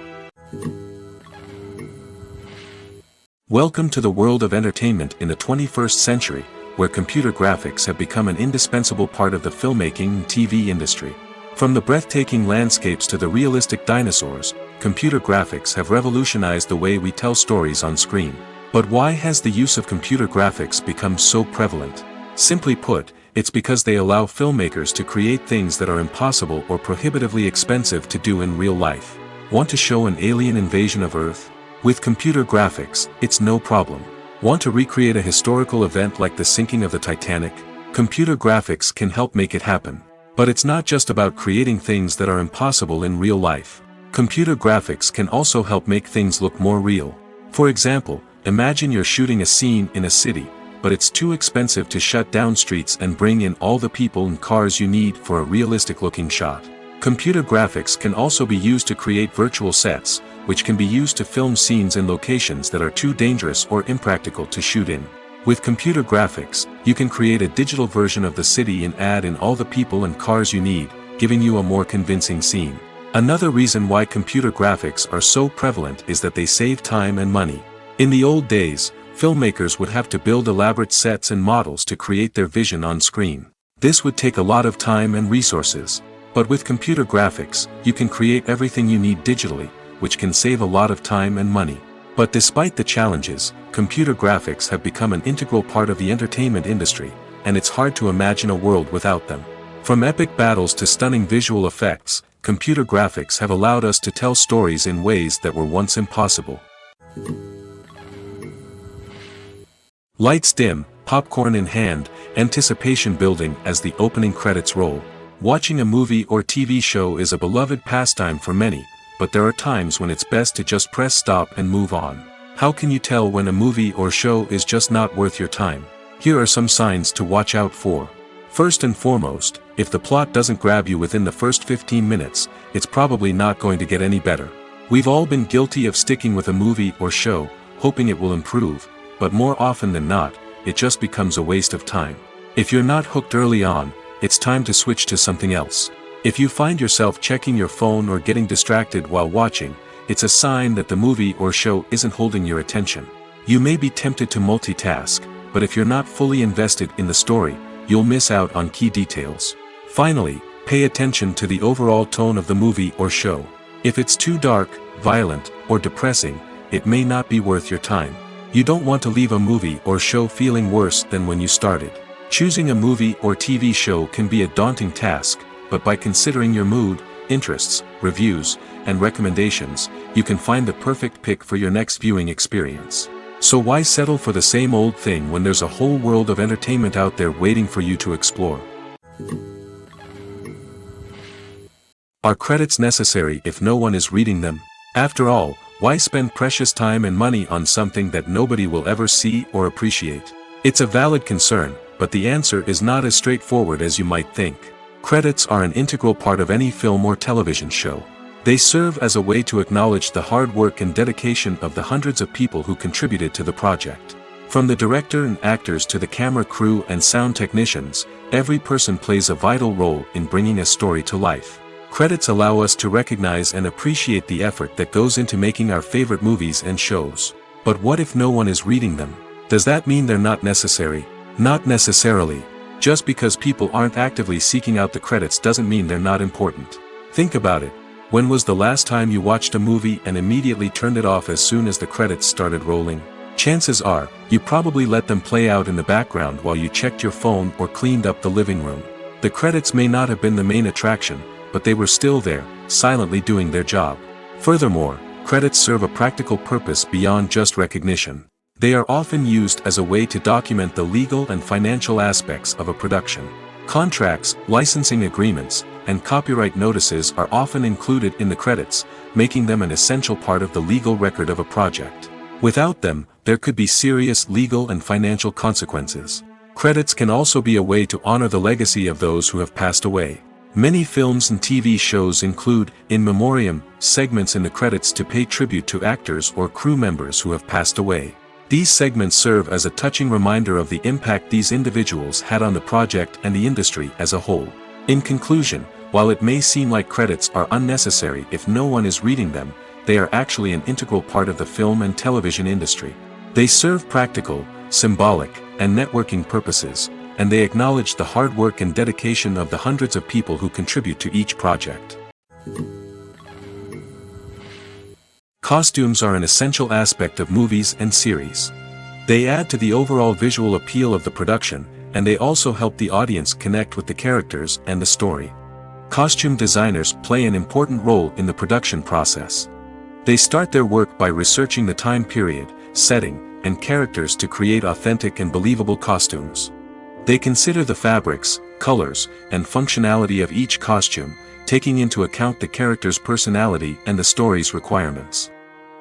[SPEAKER 1] Welcome to the world of entertainment in the 21st century, where computer graphics have become an indispensable part of the filmmaking and TV industry. From the breathtaking landscapes to the realistic dinosaurs, computer graphics have revolutionized the way we tell stories on screen. But why has the use of computer graphics become so prevalent? Simply put, it's because they allow filmmakers to create things that are impossible or prohibitively expensive to do in real life. Want to show an alien invasion of Earth? With computer graphics, it's no problem. Want to recreate a historical event like the sinking of the Titanic? Computer graphics can help make it happen. But it's not just about creating things that are impossible in real life. Computer graphics can also help make things look more real. For example, imagine you're shooting a scene in a city, but it's too expensive to shut down streets and bring in all the people and cars you need for a realistic-looking shot. Computer graphics can also be used to create virtual sets, which can be used to film scenes in locations that are too dangerous or impractical to shoot in. With computer graphics, you can create a digital version of the city and add in all the people and cars you need, giving you a more convincing scene. Another reason why computer graphics are so prevalent is that they save time and money. In the old days, filmmakers would have to build elaborate sets and models to create their vision on screen. This would take a lot of time and resources. But with computer graphics, you can create everything you need digitally, which can save a lot of time and money. But despite the challenges, computer graphics have become an integral part of the entertainment industry, and it's hard to imagine a world without them. From epic battles to stunning visual effects, computer graphics have allowed us to tell stories in ways that were once impossible. Lights dim, popcorn in hand, anticipation building as the opening credits roll. Watching a movie or TV show is a beloved pastime for many, but there are times when it's best to just press stop and move on. How can you tell when a movie or show is just not worth your time? Here are some signs to watch out for. First and foremost, if the plot doesn't grab you within the first 15 minutes, it's probably not going to get any better. We've all been guilty of sticking with a movie or show, hoping it will improve, but more often than not, it just becomes a waste of time. If you're not hooked early on, it's time to switch to something else. If you find yourself checking your phone or getting distracted while watching, it's a sign that the movie or show isn't holding your attention. You may be tempted to multitask, but if you're not fully invested in the story, you'll miss out on key details. Finally, pay attention to the overall tone of the movie or show. If it's too dark, violent, or depressing, it may not be worth your time. You don't want to leave a movie or show feeling worse than when you started. Choosing a movie or TV show can be a daunting task, but by considering your mood, interests, reviews, and recommendations, you can find the perfect pick for your next viewing experience. So why settle for the same old thing when there's a whole world of entertainment out there waiting for you to explore? Are credits necessary if no one is reading them? After all, why spend precious time and money on something that nobody will ever see or appreciate? It's a valid concern, but the answer is not as straightforward as you might think. Credits are an integral part of any film or television show. They serve as a way to acknowledge the hard work and dedication of the hundreds of people who contributed to the project. From the director and actors to the camera crew and sound technicians, every person plays a vital role in bringing a story to life. Credits allow us to recognize and appreciate the effort that goes into making our favorite movies and shows. But what if no one is reading them? Does that mean they're not necessary? Not necessarily. Just because people aren't actively seeking out the credits doesn't mean they're not important. Think about it. When was the last time you watched a movie and immediately turned it off as soon as the credits started rolling? Chances are, you probably let them play out in the background while you checked your phone or cleaned up the living room. The credits may not have been the main attraction, but they were still there, silently doing their job. Furthermore, credits serve a practical purpose beyond just recognition. They are often used as a way to document the legal and financial aspects of a production. Contracts, licensing agreements, and copyright notices are often included in the credits, making them an essential part of the legal record of a project. Without them, there could be serious legal and financial consequences. Credits can also be a way to honor the legacy of those who have passed away. Many films and TV shows include, in memoriam, segments in the credits to pay tribute to actors or crew members who have passed away. These segments serve as a touching reminder of the impact these individuals had on the project and the industry as a whole. In conclusion, while it may seem like credits are unnecessary if no one is reading them, they are actually an integral part of the film and television industry. They serve practical, symbolic, and networking purposes, and they acknowledge the hard work and dedication of the hundreds of people who contribute to each project. Costumes are an essential aspect of movies and series. They add to the overall visual appeal of the production, and they also help the audience connect with the characters and the story. Costume designers play an important role in the production process. They start their work by researching the time period, setting, and characters to create authentic and believable costumes. They consider the fabrics, colors, and functionality of each costume, taking into account the character's personality and the story's requirements.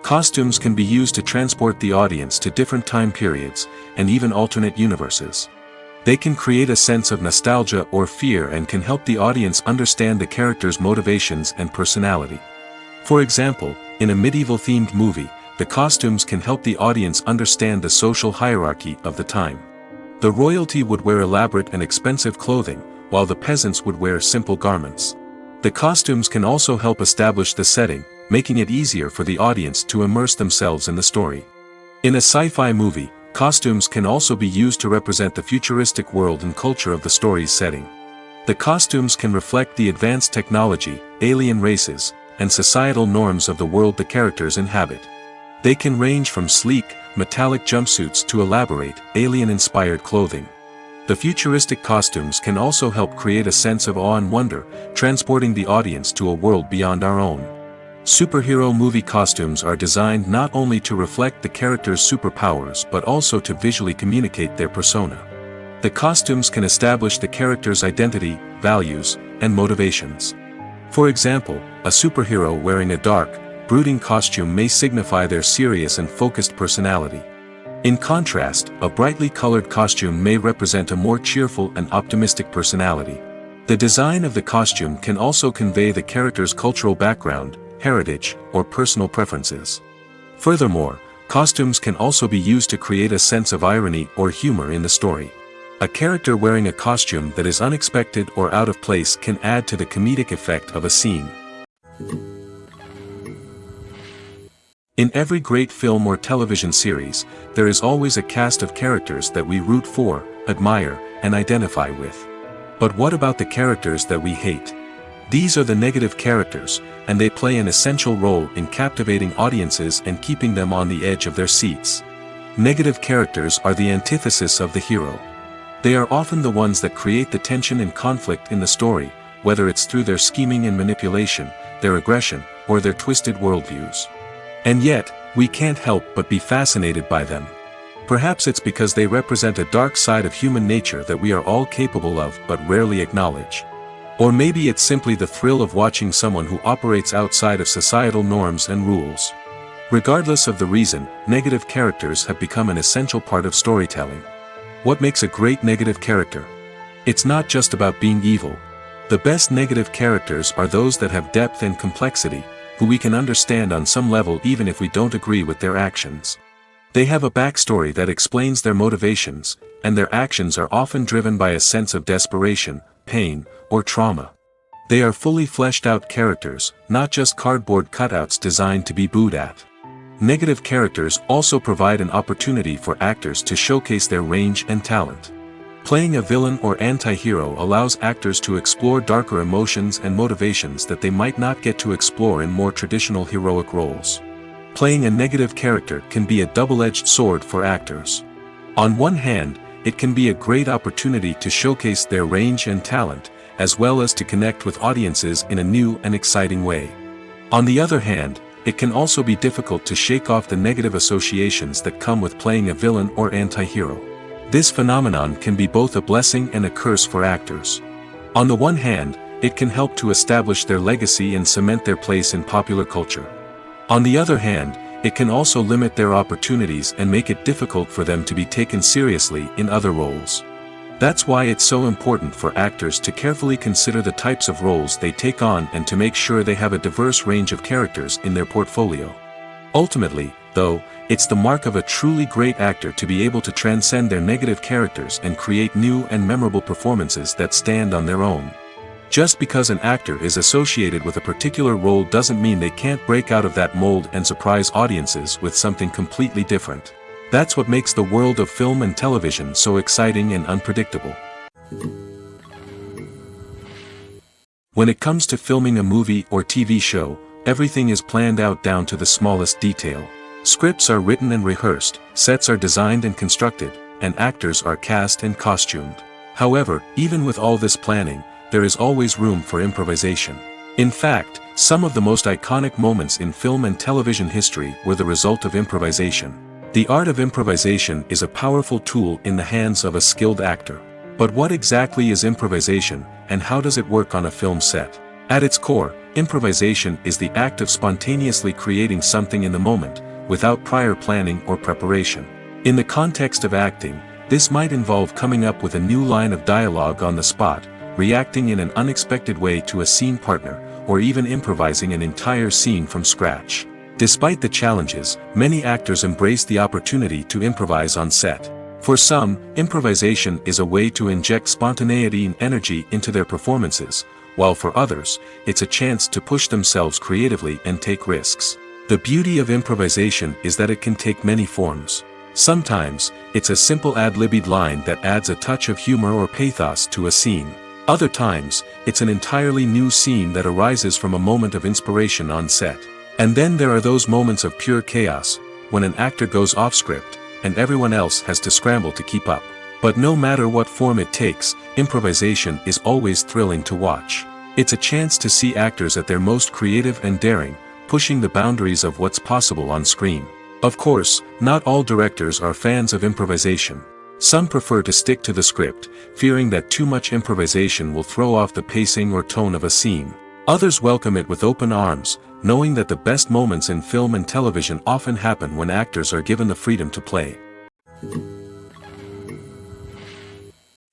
[SPEAKER 1] Costumes can be used to transport the audience to different time periods, and even alternate universes. They can create a sense of nostalgia or fear and can help the audience understand the character's motivations and personality. For example, in a medieval-themed movie, the costumes can help the audience understand the social hierarchy of the time. The royalty would wear elaborate and expensive clothing, while the peasants would wear simple garments. The costumes can also help establish the setting, making it easier for the audience to immerse themselves in the story. In a sci-fi movie, costumes can also be used to represent the futuristic world and culture of the story's setting. The costumes can reflect the advanced technology, alien races, and societal norms of the world the characters inhabit. They can range from sleek, metallic jumpsuits to elaborate, alien-inspired clothing. The futuristic costumes can also help create a sense of awe and wonder, transporting the audience to a world beyond our own. Superhero movie costumes are designed not only to reflect the character's superpowers but also to visually communicate their persona. The costumes can establish the character's identity, values, and motivations. For example, a superhero wearing a dark, brooding costume may signify their serious and focused personality. In contrast, a brightly colored costume may represent a more cheerful and optimistic personality. The design of the costume can also convey the character's cultural background, heritage, or personal preferences. Furthermore, costumes can also be used to create a sense of irony or humor in the story. A character wearing a costume that is unexpected or out of place can add to the comedic effect of a scene. In every great film or television series, there is always a cast of characters that we root for, admire, and identify with. But what about the characters that we hate? These are the negative characters, and they play an essential role in captivating audiences and keeping them on the edge of their seats. Negative characters are the antithesis of the hero. They are often the ones that create the tension and conflict in the story, whether it's through their scheming and manipulation, their aggression, or their twisted worldviews. And yet, we can't help but be fascinated by them. Perhaps it's because they represent a dark side of human nature that we are all capable of but rarely acknowledge. Or maybe it's simply the thrill of watching someone who operates outside of societal norms and rules. Regardless of the reason, negative characters have become an essential part of storytelling. What makes a great negative character? It's not just about being evil. The best negative characters are those that have depth and complexity, who we can understand on some level even if we don't agree with their actions. They have a backstory that explains their motivations, and their actions are often driven by a sense of desperation, pain, or trauma. They are fully fleshed out characters, not just cardboard cutouts designed to be booed at. Negative characters also provide an opportunity for actors to showcase their range and talent. Playing a villain or anti-hero allows actors to explore darker emotions and motivations that they might not get to explore in more traditional heroic roles. Playing a negative character can be a double-edged sword for actors. On one hand, it can be a great opportunity to showcase their range and talent, as well as to connect with audiences in a new and exciting way. On the other hand, it can also be difficult to shake off the negative associations that come with playing a villain or anti-hero. This phenomenon can be both a blessing and a curse for actors. On the one hand, it can help to establish their legacy and cement their place in popular culture. On the other hand, it can also limit their opportunities and make it difficult for them to be taken seriously in other roles. That's why it's so important for actors to carefully consider the types of roles they take on and to make sure they have a diverse range of characters in their portfolio. Ultimately, though, it's the mark of a truly great actor to be able to transcend their negative characters and create new and memorable performances that stand on their own. Just because an actor is associated with a particular role doesn't mean they can't break out of that mold and surprise audiences with something completely different. That's what makes the world of film and television so exciting and unpredictable. When it comes to filming a movie or TV show, everything is planned out down to the smallest detail. Scripts are written and rehearsed, sets are designed and constructed, and actors are cast and costumed. However, even with all this planning, there is always room for improvisation. In fact, some of the most iconic moments in film and television history were the result of improvisation. The art of improvisation is a powerful tool in the hands of a skilled actor. But what exactly is improvisation, and how does it work on a film set? At its core, improvisation is the act of spontaneously creating something in the moment, without prior planning or preparation. In the context of acting, this might involve coming up with a new line of dialogue on the spot, reacting in an unexpected way to a scene partner, or even improvising an entire scene from scratch. Despite the challenges, many actors embrace the opportunity to improvise on set. For some, improvisation is a way to inject spontaneity and energy into their performances, while for others, it's a chance to push themselves creatively and take risks. The beauty of improvisation is that it can take many forms. Sometimes, it's a simple ad-libbed line that adds a touch of humor or pathos to a scene. Other times, it's an entirely new scene that arises from a moment of inspiration on set. And then there are those moments of pure chaos, when an actor goes off script, and everyone else has to scramble to keep up. But no matter what form it takes, improvisation is always thrilling to watch. It's a chance to see actors at their most creative and daring, pushing the boundaries of what's possible on screen. Of course, not all directors are fans of improvisation. Some prefer to stick to the script, fearing that too much improvisation will throw off the pacing or tone of a scene. Others welcome it with open arms, knowing that the best moments in film and television often happen when actors are given the freedom to play.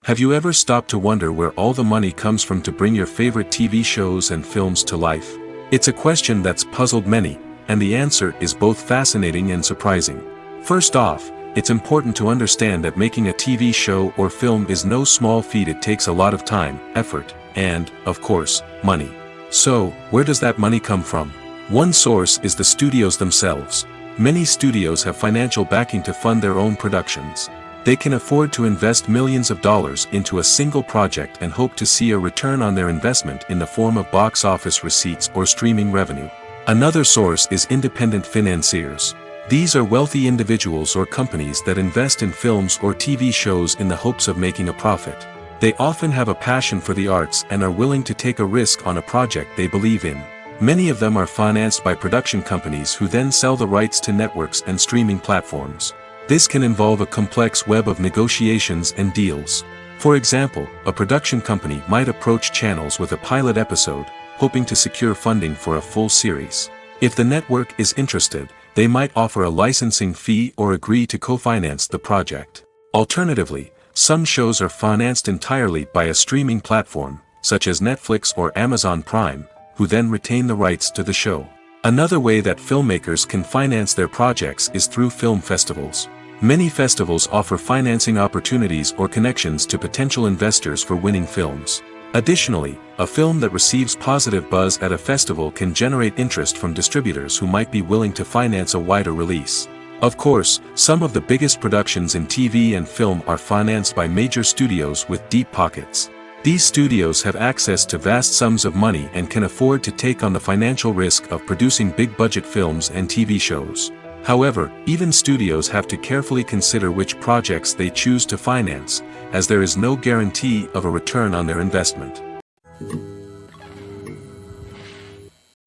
[SPEAKER 1] Have you ever stopped to wonder where all the money comes from to bring your favorite TV shows and films to life? It's a question that's puzzled many, and the answer is both fascinating and surprising. First off, it's important to understand that making a TV show or film is no small feat. It takes a lot of time, effort, and, of course, money. So, where does that money come from? One source is the studios themselves. Many studios have financial backing to fund their own productions. They can afford to invest millions of dollars into a single project and hope to see a return on their investment in the form of box office receipts or streaming revenue. Another source is independent financiers. These are wealthy individuals or companies that invest in films or TV shows in the hopes of making a profit. They often have a passion for the arts and are willing to take a risk on a project they believe in. Many of them are financed by production companies who then sell the rights to networks and streaming platforms. This can involve a complex web of negotiations and deals. For example, a production company might approach channels with a pilot episode, hoping to secure funding for a full series. If the network is interested, they might offer a licensing fee or agree to co-finance the project. Alternatively, some shows are financed entirely by a streaming platform, such as Netflix or Amazon Prime, who then retain the rights to the show. Another way that filmmakers can finance their projects is through film festivals. Many festivals offer financing opportunities or connections to potential investors for winning films. Additionally, a film that receives positive buzz at a festival can generate interest from distributors who might be willing to finance a wider release. Of course, some of the biggest productions in TV and film are financed by major studios with deep pockets. These studios have access to vast sums of money and can afford to take on the financial risk of producing big-budget films and TV shows. However, even studios have to carefully consider which projects they choose to finance, as there is no guarantee of a return on their investment.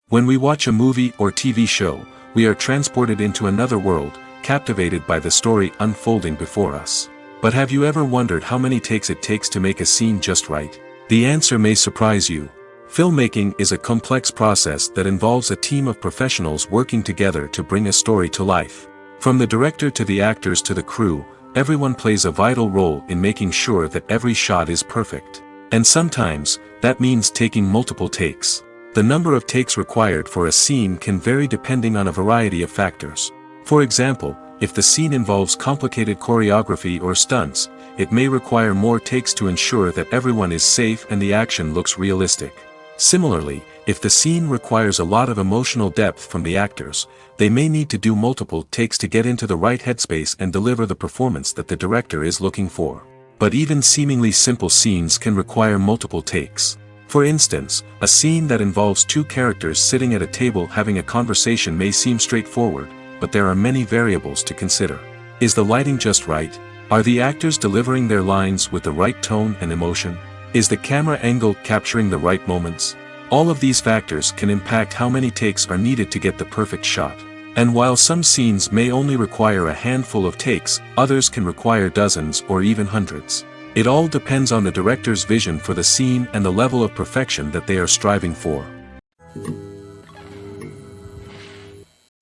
[SPEAKER 1] When we watch a movie or TV show, we are transported into another world, captivated by the story unfolding before us. But have you ever wondered how many takes it takes to make a scene just right? The answer may surprise you. Filmmaking is a complex process that involves a team of professionals working together to bring a story to life. From the director to the actors to the crew, everyone plays a vital role in making sure that every shot is perfect. And sometimes, that means taking multiple takes. The number of takes required for a scene can vary depending on a variety of factors. For example, if the scene involves complicated choreography or stunts, it may require more takes to ensure that everyone is safe and the action looks realistic. Similarly, if the scene requires a lot of emotional depth from the actors, they may need to do multiple takes to get into the right headspace and deliver the performance that the director is looking for. But even seemingly simple scenes can require multiple takes. For instance, a scene that involves two characters sitting at a table having a conversation may seem straightforward, but there are many variables to consider. Is the lighting just right? Are the actors delivering their lines with the right tone and emotion? Is the camera angle capturing the right moments? All of these factors can impact how many takes are needed to get the perfect shot. And while some scenes may only require a handful of takes, others can require dozens or even hundreds. It all depends on the director's vision for the scene and the level of perfection that they are striving for.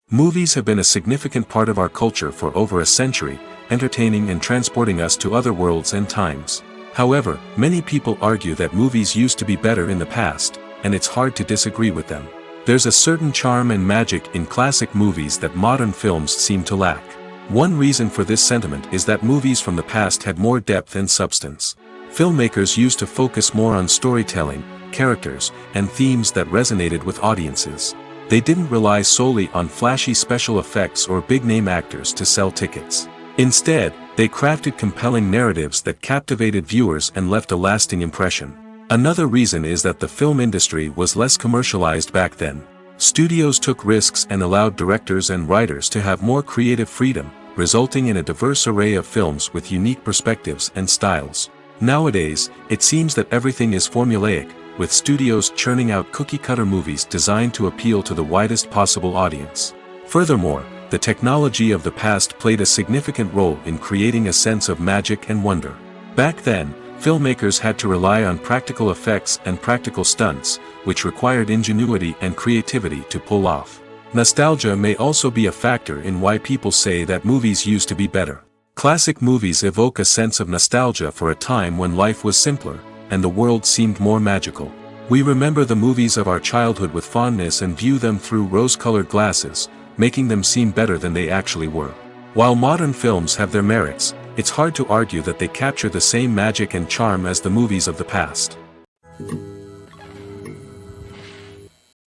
[SPEAKER 1] Movies have been a significant part of our culture for over a century, entertaining and transporting us to other worlds and times. However, many people argue that movies used to be better in the past, and it's hard to disagree with them. There's a certain charm and magic in classic movies that modern films seem to lack. One reason for this sentiment is that movies from the past had more depth and substance. Filmmakers used to focus more on storytelling, characters, and themes that resonated with audiences. They didn't rely solely on flashy special effects or big-name actors to sell tickets. Instead, they crafted compelling narratives that captivated viewers and left a lasting impression. Another reason is that the film industry was less commercialized back then. Studios took risks and allowed directors and writers to have more creative freedom, resulting in a diverse array of films with unique perspectives and styles. Nowadays, it seems that everything is formulaic, with studios churning out cookie-cutter movies designed to appeal to the widest possible audience. Furthermore, the technology of the past played a significant role in creating a sense of magic and wonder. Back then, filmmakers had to rely on practical effects and practical stunts, which required ingenuity and creativity to pull off. Nostalgia may also be a factor in why people say that movies used to be better. Classic movies evoke a sense of nostalgia for a time when life was simpler, and the world seemed more magical. We remember the movies of our childhood with fondness and view them through rose-colored glasses, making them seem better than they actually were. While modern films have their merits, it's hard to argue that they capture the same magic and charm as the movies of the past.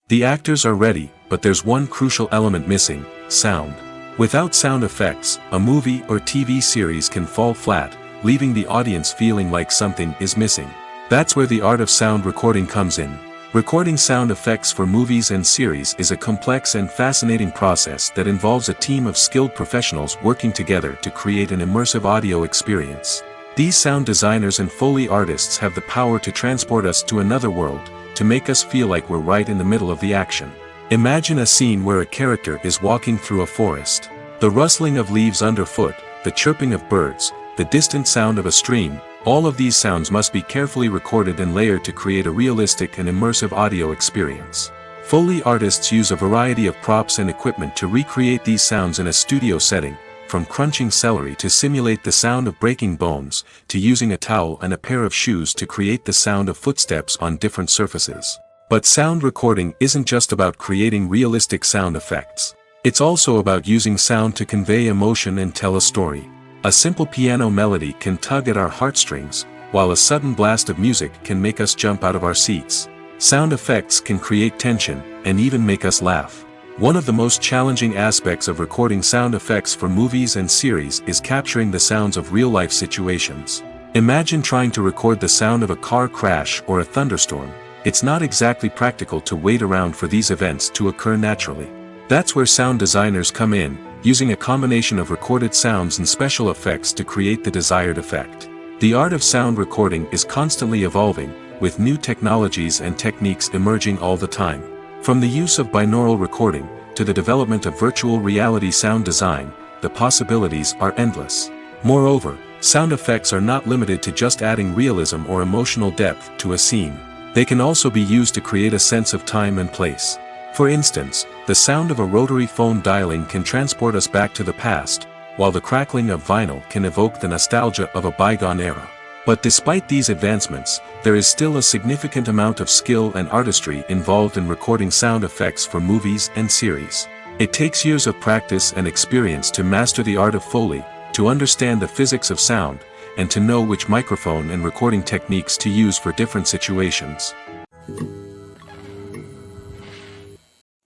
[SPEAKER 1] The actors are ready, but there's one crucial element missing: sound. Without sound effects, a movie or TV series can fall flat, leaving the audience feeling like something is missing. That's where the art of sound recording comes in. Recording sound effects for movies and series is a complex and fascinating process that involves a team of skilled professionals working together to create an immersive audio experience. These sound designers and Foley artists have the power to transport us to another world, to make us feel like we're right in the middle of the action. Imagine a scene where a character is walking through a forest. The rustling of leaves underfoot, the chirping of birds, the distant sound of a stream, all of these sounds must be carefully recorded and layered to create a realistic and immersive audio experience. Foley artists use a variety of props and equipment to recreate these sounds in a studio setting, from crunching celery to simulate the sound of breaking bones, to using a towel and a pair of shoes to create the sound of footsteps on different surfaces. But sound recording isn't just about creating realistic sound effects. It's also about using sound to convey emotion and tell a story. A simple piano melody can tug at our heartstrings, while a sudden blast of music can make us jump out of our seats. Sound effects can create tension, and even make us laugh. One of the most challenging aspects of recording sound effects for movies and series is capturing the sounds of real-life situations. Imagine trying to record the sound of a car crash or a thunderstorm. It's not exactly practical to wait around for these events to occur naturally. That's where sound designers come in, using a combination of recorded sounds and special effects to create the desired effect. The art of sound recording is constantly evolving, with new technologies and techniques emerging all the time. From the use of binaural recording, to the development of virtual reality sound design, the possibilities are endless. Moreover, sound effects are not limited to just adding realism or emotional depth to a scene. They can also be used to create a sense of time and place. For instance, the sound of a rotary phone dialing can transport us back to the past, while the crackling of vinyl can evoke the nostalgia of a bygone era. But despite these advancements, there is still a significant amount of skill and artistry involved in recording sound effects for movies and series. It takes years of practice and experience to master the art of Foley, to understand the physics of sound, and to know which microphone and recording techniques to use for different situations.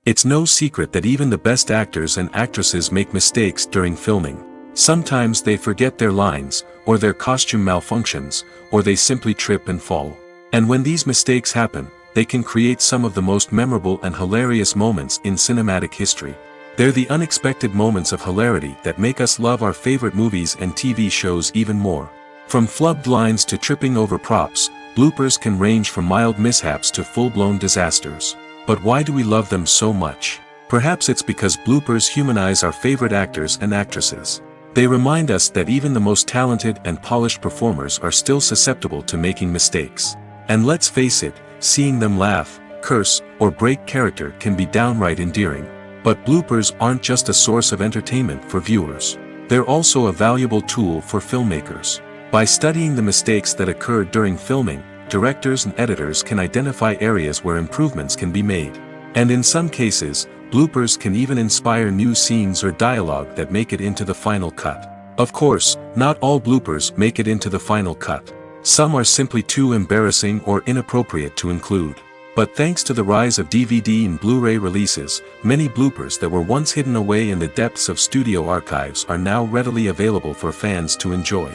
[SPEAKER 1] It's no secret that even the best actors and actresses make mistakes during filming. Sometimes they forget their lines, or their costume malfunctions, or they simply trip and fall. And when these mistakes happen, they can create some of the most memorable and hilarious moments in cinematic history. They're the unexpected moments of hilarity that make us love our favorite movies and TV shows even more. From flubbed lines to tripping over props, bloopers can range from mild mishaps to full-blown disasters. But why do we love them so much? Perhaps it's because bloopers humanize our favorite actors and actresses. They remind us that even the most talented and polished performers are still susceptible to making mistakes. And let's face it, seeing them laugh, curse, or break character can be downright endearing. But bloopers aren't just a source of entertainment for viewers. They're also a valuable tool for filmmakers. By studying the mistakes that occurred during filming, directors and editors can identify areas where improvements can be made. And in some cases, bloopers can even inspire new scenes or dialogue that make it into the final cut. Of course, not all bloopers make it into the final cut. Some are simply too embarrassing or inappropriate to include. But thanks to the rise of DVD and Blu-ray releases, many bloopers that were once hidden away in the depths of studio archives are now readily available for fans to enjoy.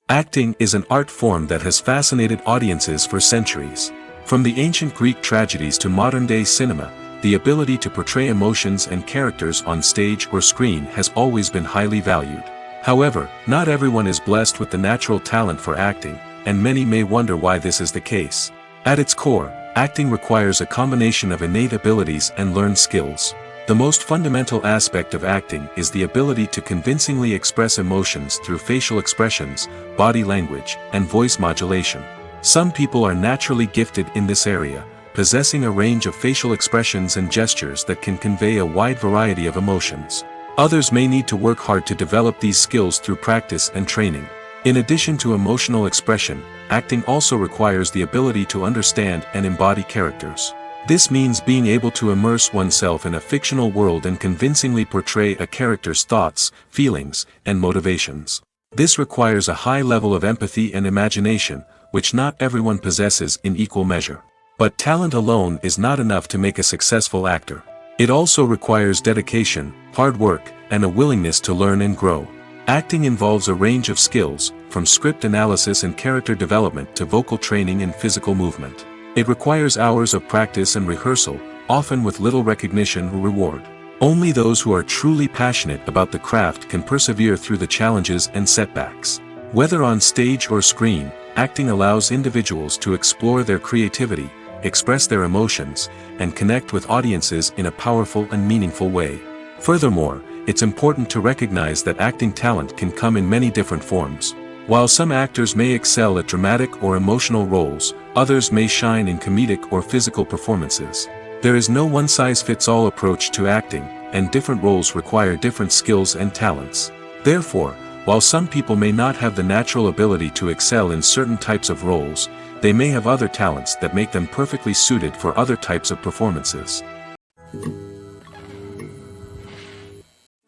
[SPEAKER 1] Acting is an art form that has fascinated audiences for centuries. From the ancient Greek tragedies to modern-day cinema, the ability to portray emotions and characters on stage or screen has always been highly valued. However, not everyone is blessed with the natural talent for acting, and many may wonder why this is the case. At its core, acting requires a combination of innate abilities and learned skills. The most fundamental aspect of acting is the ability to convincingly express emotions through facial expressions, body language, and voice modulation. Some people are naturally gifted in this area, possessing a range of facial expressions and gestures that can convey a wide variety of emotions. Others may need to work hard to develop these skills through practice and training. In addition to emotional expression, acting also requires the ability to understand and embody characters. This means being able to immerse oneself in a fictional world and convincingly portray a character's thoughts, feelings, and motivations. This requires a high level of empathy and imagination, which not everyone possesses in equal measure. But talent alone is not enough to make a successful actor. It also requires dedication, hard work, and a willingness to learn and grow. Acting involves a range of skills, from script analysis and character development to vocal training and physical movement. It requires hours of practice and rehearsal, often with little recognition or reward. Only those who are truly passionate about the craft can persevere through the challenges and setbacks. Whether on stage or screen, acting allows individuals to explore their creativity, express their emotions, and connect with audiences in a powerful and meaningful way. Furthermore, it's important to recognize that acting talent can come in many different forms. While some actors may excel at dramatic or emotional roles, others may shine in comedic or physical performances. There is no one-size-fits-all approach to acting, and different roles require different skills and talents. Therefore, while some people may not have the natural ability to excel in certain types of roles, they may have other talents that make them perfectly suited for other types of performances.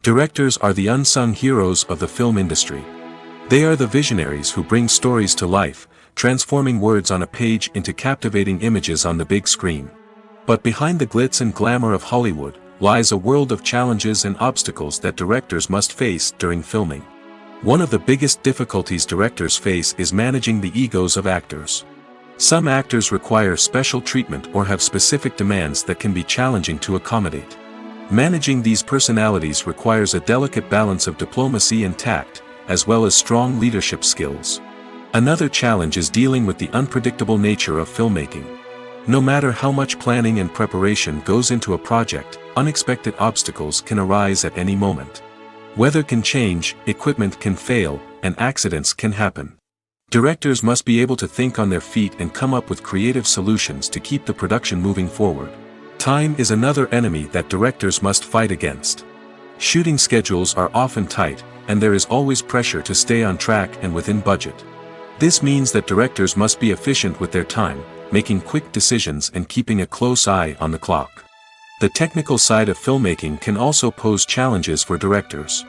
[SPEAKER 1] Directors are the unsung heroes of the film industry. They are the visionaries who bring stories to life, transforming words on a page into captivating images on the big screen. But behind the glitz and glamour of Hollywood, lies a world of challenges and obstacles that directors must face during filming. One of the biggest difficulties directors face is managing the egos of actors. Some actors require special treatment or have specific demands that can be challenging to accommodate. Managing these personalities requires a delicate balance of diplomacy and tact, as well as strong leadership skills. Another challenge is dealing with the unpredictable nature of filmmaking. No matter how much planning and preparation goes into a project, unexpected obstacles can arise at any moment. Weather can change, equipment can fail, and accidents can happen. Directors must be able to think on their feet and come up with creative solutions to keep the production moving forward. Time is another enemy that directors must fight against. Shooting schedules are often tight, and there is always pressure to stay on track and within budget. This means that directors must be efficient with their time, making quick decisions and keeping a close eye on the clock. The technical side of filmmaking can also pose challenges for directors.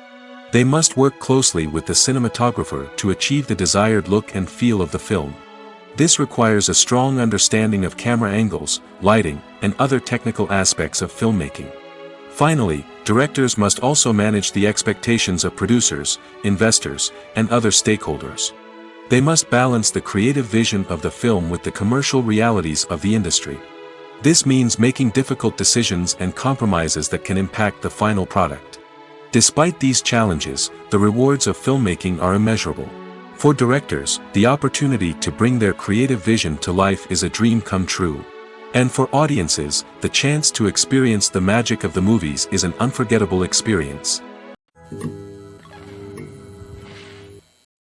[SPEAKER 1] They must work closely with the cinematographer to achieve the desired look and feel of the film. This requires a strong understanding of camera angles, lighting, and other technical aspects of filmmaking. Finally, directors must also manage the expectations of producers, investors, and other stakeholders. They must balance the creative vision of the film with the commercial realities of the industry. This means making difficult decisions and compromises that can impact the final product. Despite these challenges, the rewards of filmmaking are immeasurable. For directors, the opportunity to bring their creative vision to life is a dream come true. And for audiences, the chance to experience the magic of the movies is an unforgettable experience.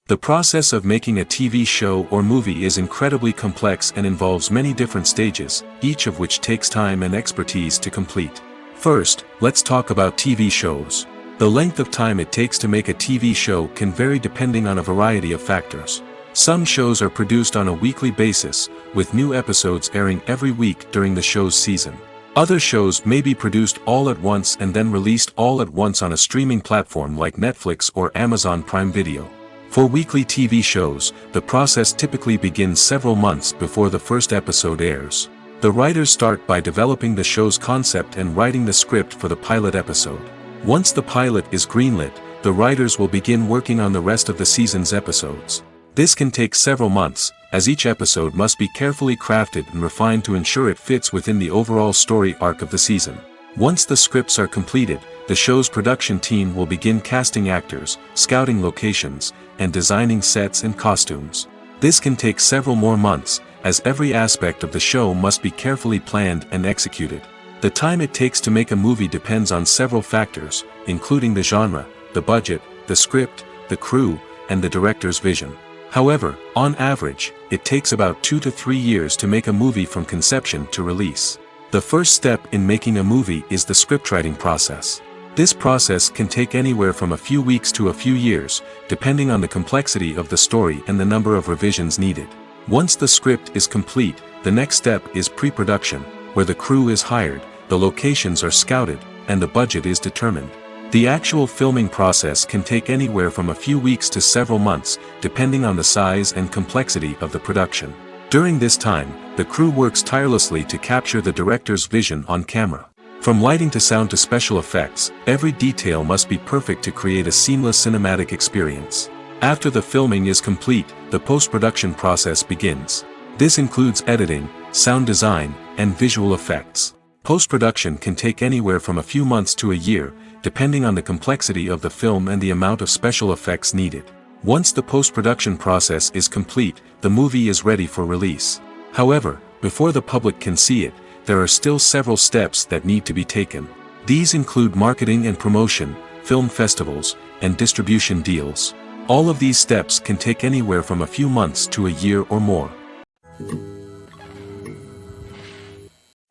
[SPEAKER 1] The process of making a TV show or movie is incredibly complex and involves many different stages, each of which takes time and expertise to complete. First, let's talk about TV shows. The length of time it takes to make a TV show can vary depending on a variety of factors. Some shows are produced on a weekly basis, with new episodes airing every week during the show's season. Other shows may be produced all at once and then released all at once on a streaming platform like Netflix or Amazon Prime Video. For weekly TV shows, the process typically begins several months before the first episode airs. The writers start by developing the show's concept and writing the script for the pilot episode. Once the pilot is greenlit, the writers will begin working on the rest of the season's episodes. This can take several months, as each episode must be carefully crafted and refined to ensure it fits within the overall story arc of the season. Once the scripts are completed, the show's production team will begin casting actors, scouting locations, and designing sets and costumes. This can take several more months, as every aspect of the show must be carefully planned and executed. The time it takes to make a movie depends on several factors, including the genre, the budget, the script, the crew, and the director's vision. However, on average, it takes about 2 to 3 years to make a movie from conception to release. The first step in making a movie is the scriptwriting process. This process can take anywhere from a few weeks to a few years, depending on the complexity of the story and the number of revisions needed. Once the script is complete, the next step is pre-production, where the crew is hired, the locations are scouted, and the budget is determined. The actual filming process can take anywhere from a few weeks to several months, depending on the size and complexity of the production. During this time, the crew works tirelessly to capture the director's vision on camera. From lighting to sound to special effects, every detail must be perfect to create a seamless cinematic experience. After the filming is complete, the post-production process begins. This includes editing, sound design, and visual effects. Post-production can take anywhere from a few months to a year, depending on the complexity of the film and the amount of special effects needed. Once the post-production process is complete, the movie is ready for release. However, before the public can see it, there are still several steps that need to be taken. These include marketing and promotion, film festivals, and distribution deals. All of these steps can take anywhere from a few months to a year or more.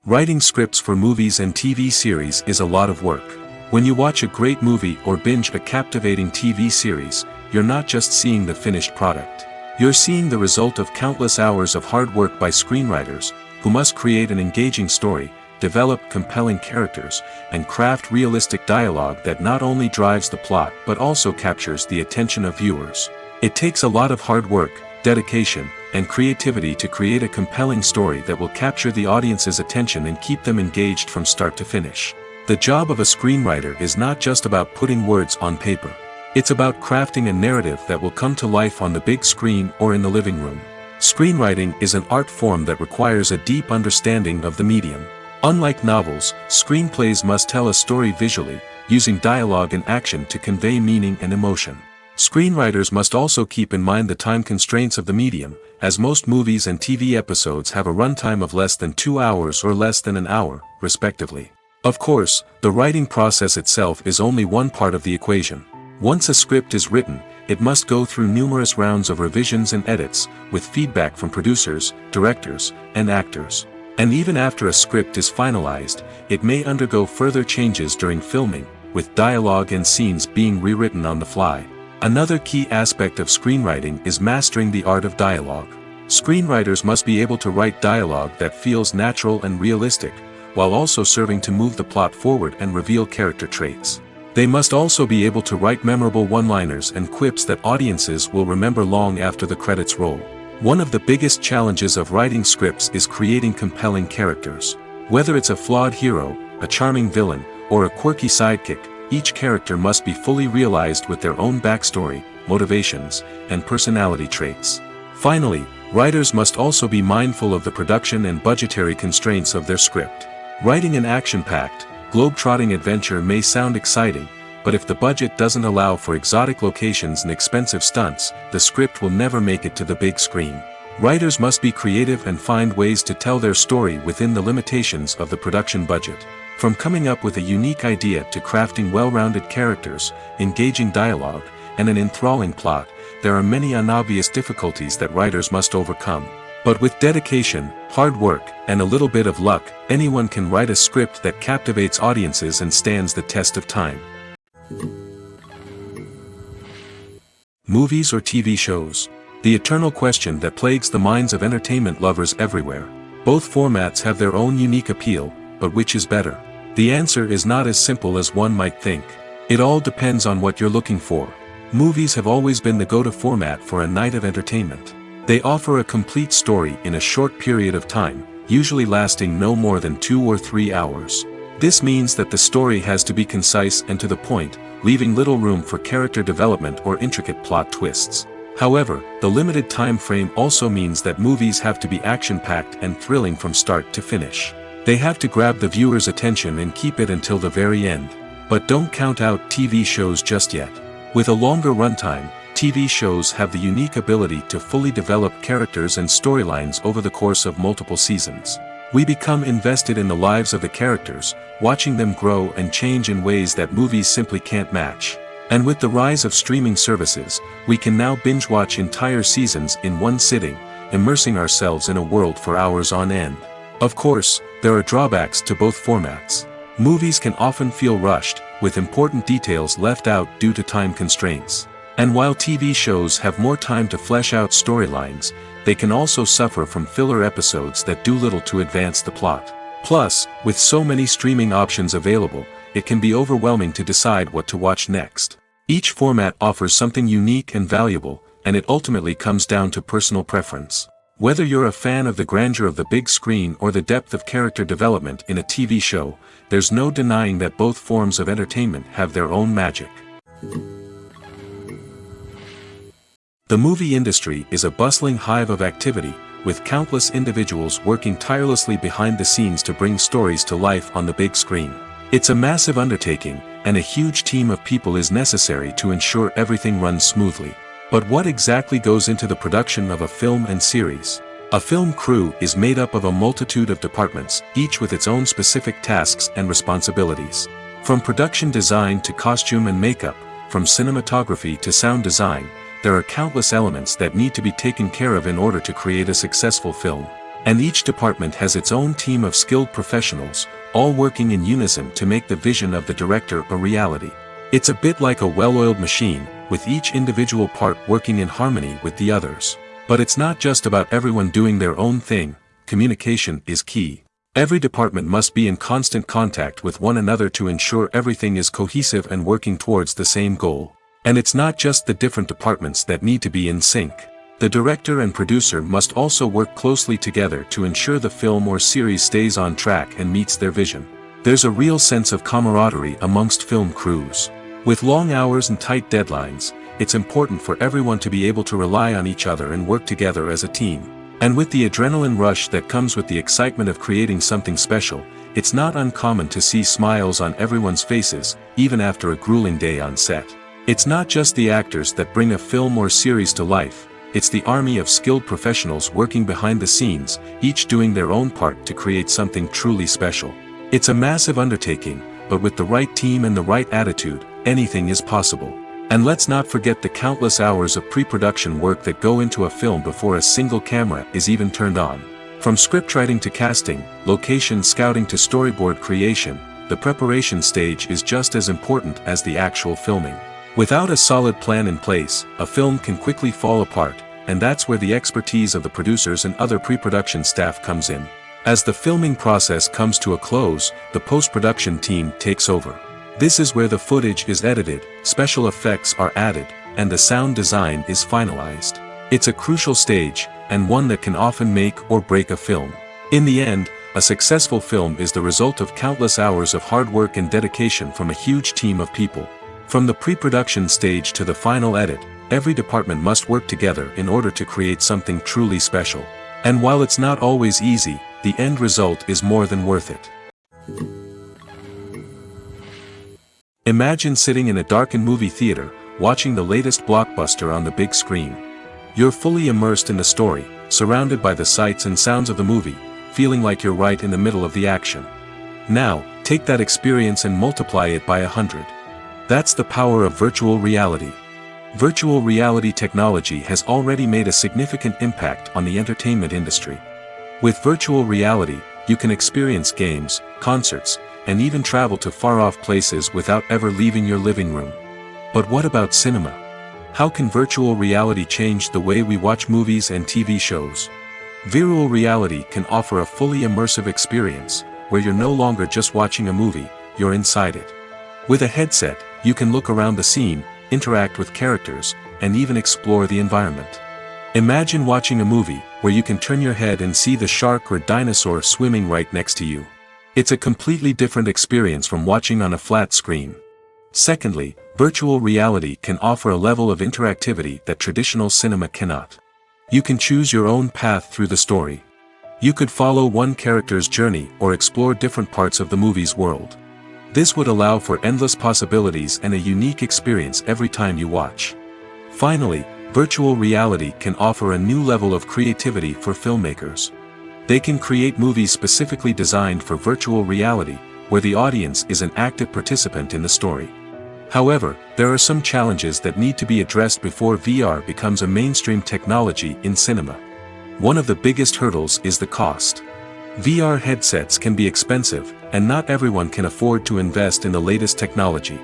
[SPEAKER 1] Writing scripts for movies and TV series is a lot of work. When you watch a great movie or binge a captivating TV series, you're not just seeing the finished product. You're seeing the result of countless hours of hard work by screenwriters, who must create an engaging story, develop compelling characters, and craft realistic dialogue that not only drives the plot but also captures the attention of viewers. It takes a lot of hard work, dedication, and creativity to create a compelling story that will capture the audience's attention and keep them engaged from start to finish. The job of a screenwriter is not just about putting words on paper. It's about crafting a narrative that will come to life on the big screen or in the living room. Screenwriting is an art form that requires a deep understanding of the medium. Unlike novels, screenplays must tell a story visually, using dialogue and action to convey meaning and emotion. Screenwriters must also keep in mind the time constraints of the medium, as most movies and TV episodes have a runtime of less than 2 hours or less than an hour, respectively. Of course, the writing process itself is only one part of the equation. Once a script is written, it must go through numerous rounds of revisions and edits, with feedback from producers, directors, and actors. And even after a script is finalized, it may undergo further changes during filming, with dialogue and scenes being rewritten on the fly. Another key aspect of screenwriting is mastering the art of dialogue. Screenwriters must be able to write dialogue that feels natural and realistic, while also serving to move the plot forward and reveal character traits. They must also be able to write memorable one-liners and quips that audiences will remember long after the credits roll. One of the biggest challenges of writing scripts is creating compelling characters. Whether it's a flawed hero, a charming villain, or a quirky sidekick, each character must be fully realized with their own backstory, motivations, and personality traits. Finally, writers must also be mindful of the production and budgetary constraints of their script. Writing an action-packed, globe-trotting adventure may sound exciting, but if the budget doesn't allow for exotic locations and expensive stunts, the script will never make it to the big screen. Writers must be creative and find ways to tell their story within the limitations of the production budget. From coming up with a unique idea to crafting well-rounded characters, engaging dialogue, and an enthralling plot, there are many unobvious difficulties that writers must overcome. But with dedication, hard work, and a little bit of luck, anyone can write a script that captivates audiences and stands the test of time. Movies or TV shows? The eternal question that plagues the minds of entertainment lovers everywhere. Both formats have their own unique appeal, but which is better? The answer is not as simple as one might think. It all depends on what you're looking for. Movies have always been the go-to format for a night of entertainment. They offer a complete story in a short period of time, usually lasting no more than 2 or 3 hours. This means that the story has to be concise and to the point, leaving little room for character development or intricate plot twists. However, the limited time frame also means that movies have to be action-packed and thrilling from start to finish. They have to grab the viewer's attention and keep it until the very end. But don't count out TV shows just yet. With a longer runtime, TV shows have the unique ability to fully develop characters and storylines over the course of multiple seasons. We become invested in the lives of the characters, watching them grow and change in ways that movies simply can't match. And with the rise of streaming services, we can now binge-watch entire seasons in one sitting, immersing ourselves in a world for hours on end. Of course, there are drawbacks to both formats. Movies can often feel rushed, with important details left out due to time constraints. And while TV shows have more time to flesh out storylines, they can also suffer from filler episodes that do little to advance the plot. Plus, with so many streaming options available, it can be overwhelming to decide what to watch next. Each format offers something unique and valuable, and it ultimately comes down to personal preference. Whether you're a fan of the grandeur of the big screen or the depth of character development in a TV show, there's no denying that both forms of entertainment have their own magic. The movie industry is a bustling hive of activity, with countless individuals working tirelessly behind the scenes to bring stories to life on the big screen. It's a massive undertaking, and a huge team of people is necessary to ensure everything runs smoothly. But what exactly goes into the production of a film and series? A film crew is made up of a multitude of departments, each with its own specific tasks and responsibilities. From production design to costume and makeup, from cinematography to sound design, there are countless elements that need to be taken care of in order to create a successful film. And each department has its own team of skilled professionals, all working in unison to make the vision of the director a reality. It's a bit like a well-oiled machine, with each individual part working in harmony with the others. But it's not just about everyone doing their own thing. Communication is key. Every department must be in constant contact with one another to ensure everything is cohesive and working towards the same goal. And it's not just the different departments that need to be in sync. The director and producer must also work closely together to ensure the film or series stays on track and meets their vision. There's a real sense of camaraderie amongst film crews. With long hours and tight deadlines, it's important for everyone to be able to rely on each other and work together as a team. And with the adrenaline rush that comes with the excitement of creating something special, it's not uncommon to see smiles on everyone's faces, even after a grueling day on set. It's not just the actors that bring a film or series to life, it's the army of skilled professionals working behind the scenes, each doing their own part to create something truly special. It's a massive undertaking, but with the right team and the right attitude, anything is possible. And let's not forget the countless hours of pre-production work that go into a film before a single camera is even turned on. From scriptwriting to casting, location scouting to storyboard creation, the preparation stage is just as important as the actual filming. Without a solid plan in place, a film can quickly fall apart, and that's where the expertise of the producers and other pre-production staff comes in. As the filming process comes to a close, the post-production team takes over. This is where the footage is edited, special effects are added, and the sound design is finalized. It's a crucial stage, and one that can often make or break a film. In the end, a successful film is the result of countless hours of hard work and dedication from a huge team of people. From the pre-production stage to the final edit, every department must work together in order to create something truly special. And while it's not always easy, the end result is more than worth it. Imagine sitting in a darkened movie theater, watching the latest blockbuster on the big screen. You're fully immersed in the story, surrounded by the sights and sounds of the movie, feeling like you're right in the middle of the action. Now, take that experience and multiply it by 100. That's the power of virtual reality. Virtual reality technology has already made a significant impact on the entertainment industry. With virtual reality, you can experience games, concerts, and even travel to far-off places without ever leaving your living room. But what about cinema? How can virtual reality change the way we watch movies and TV shows? Virtual reality can offer a fully immersive experience, where you're no longer just watching a movie, you're inside it. With a headset, you can look around the scene, interact with characters, and even explore the environment. Imagine watching a movie where you can turn your head and see the shark or dinosaur swimming right next to you. It's a completely different experience from watching on a flat screen. Secondly, virtual reality can offer a level of interactivity that traditional cinema cannot. You can choose your own path through the story. You could follow one character's journey or explore different parts of the movie's world. This would allow for endless possibilities and a unique experience every time you watch. Finally, virtual reality can offer a new level of creativity for filmmakers. They can create movies specifically designed for virtual reality, where the audience is an active participant in the story. However, there are some challenges that need to be addressed before VR becomes a mainstream technology in cinema. One of the biggest hurdles is the cost. VR headsets can be expensive, and not everyone can afford to invest in the latest technology.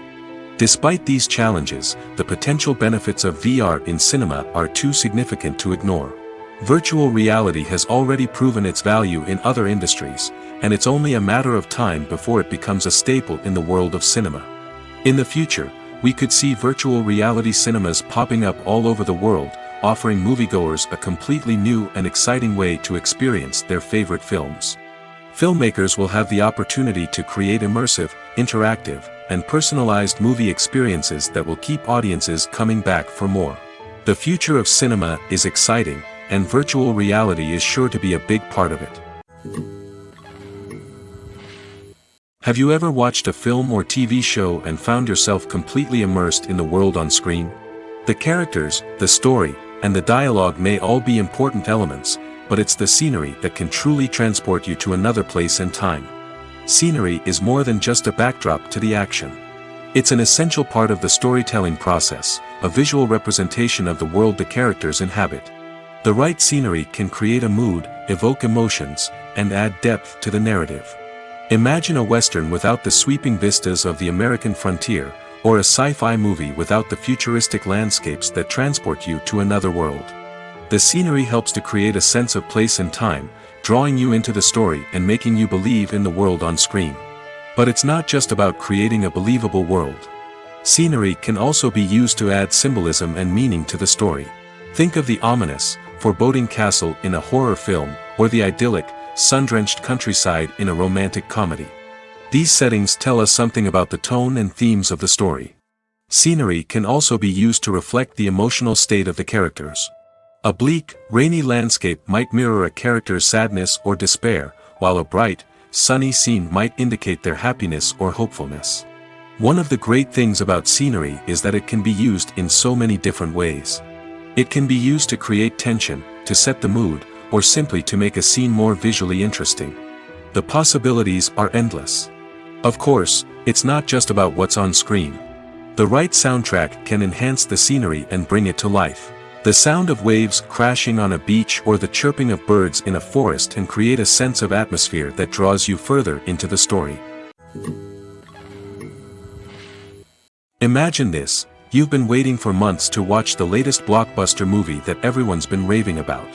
[SPEAKER 1] Despite these challenges, the potential benefits of VR in cinema are too significant to ignore. Virtual reality has already proven its value in other industries, and it's only a matter of time before it becomes a staple in the world of cinema. In the future, we could see virtual reality cinemas popping up all over the world, offering moviegoers a completely new and exciting way to experience their favorite films. Filmmakers will have the opportunity to create immersive, interactive, and personalized movie experiences that will keep audiences coming back for more. The future of cinema is exciting, and virtual reality is sure to be a big part of it. Have you ever watched a film or TV show and found yourself completely immersed in the world on screen? The characters, the story, and the dialogue may all be important elements, but it's the scenery that can truly transport you to another place and time. Scenery is more than just a backdrop to the action. It's an essential part of the storytelling process, a visual representation of the world the characters inhabit. The right scenery can create a mood, evoke emotions, and add depth to the narrative. Imagine a Western without the sweeping vistas of the American frontier, or a sci-fi movie without the futuristic landscapes that transport you to another world. The scenery helps to create a sense of place and time, drawing you into the story and making you believe in the world on screen. But it's not just about creating a believable world. Scenery can also be used to add symbolism and meaning to the story. Think of the ominous, foreboding castle in a horror film, or the idyllic, sun-drenched countryside in a romantic comedy. These settings tell us something about the tone and themes of the story. Scenery can also be used to reflect the emotional state of the characters. A bleak, rainy landscape might mirror a character's sadness or despair, while a bright, sunny scene might indicate their happiness or hopefulness. One of the great things about scenery is that it can be used in so many different ways. It can be used to create tension, to set the mood, or simply to make a scene more visually interesting. The possibilities are endless. Of course, it's not just about what's on screen. The right soundtrack can enhance the scenery and bring it to life. The sound of waves crashing on a beach or the chirping of birds in a forest can create a sense of atmosphere that draws you further into the story. Imagine this: you've been waiting for months to watch the latest blockbuster movie that everyone's been raving about.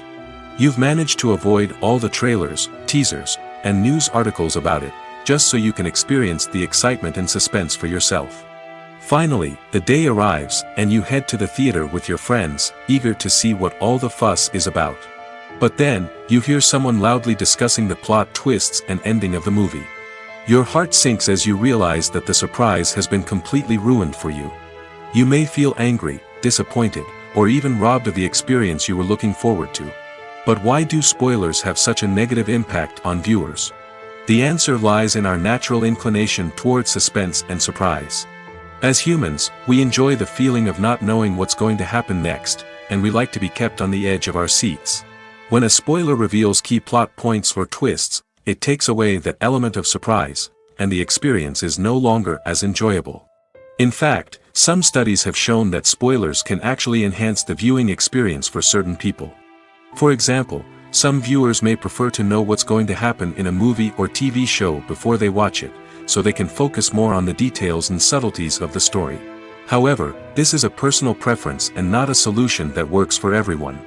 [SPEAKER 1] You've managed to avoid all the trailers, teasers, and news articles about it, just so you can experience the excitement and suspense for yourself. Finally, the day arrives, and you head to the theater with your friends, eager to see what all the fuss is about. But then, you hear someone loudly discussing the plot twists and ending of the movie. Your heart sinks as you realize that the surprise has been completely ruined for you. You may feel angry, disappointed, or even robbed of the experience you were looking forward to. But why do spoilers have such a negative impact on viewers? The answer lies in our natural inclination toward suspense and surprise. As humans, we enjoy the feeling of not knowing what's going to happen next, and we like to be kept on the edge of our seats. When a spoiler reveals key plot points or twists, it takes away that element of surprise, and the experience is no longer as enjoyable. In fact, some studies have shown that spoilers can actually enhance the viewing experience for certain people. For example, some viewers may prefer to know what's going to happen in a movie or TV show before they watch it, so they can focus more on the details and subtleties of the story. However, this is a personal preference and not a solution that works for everyone.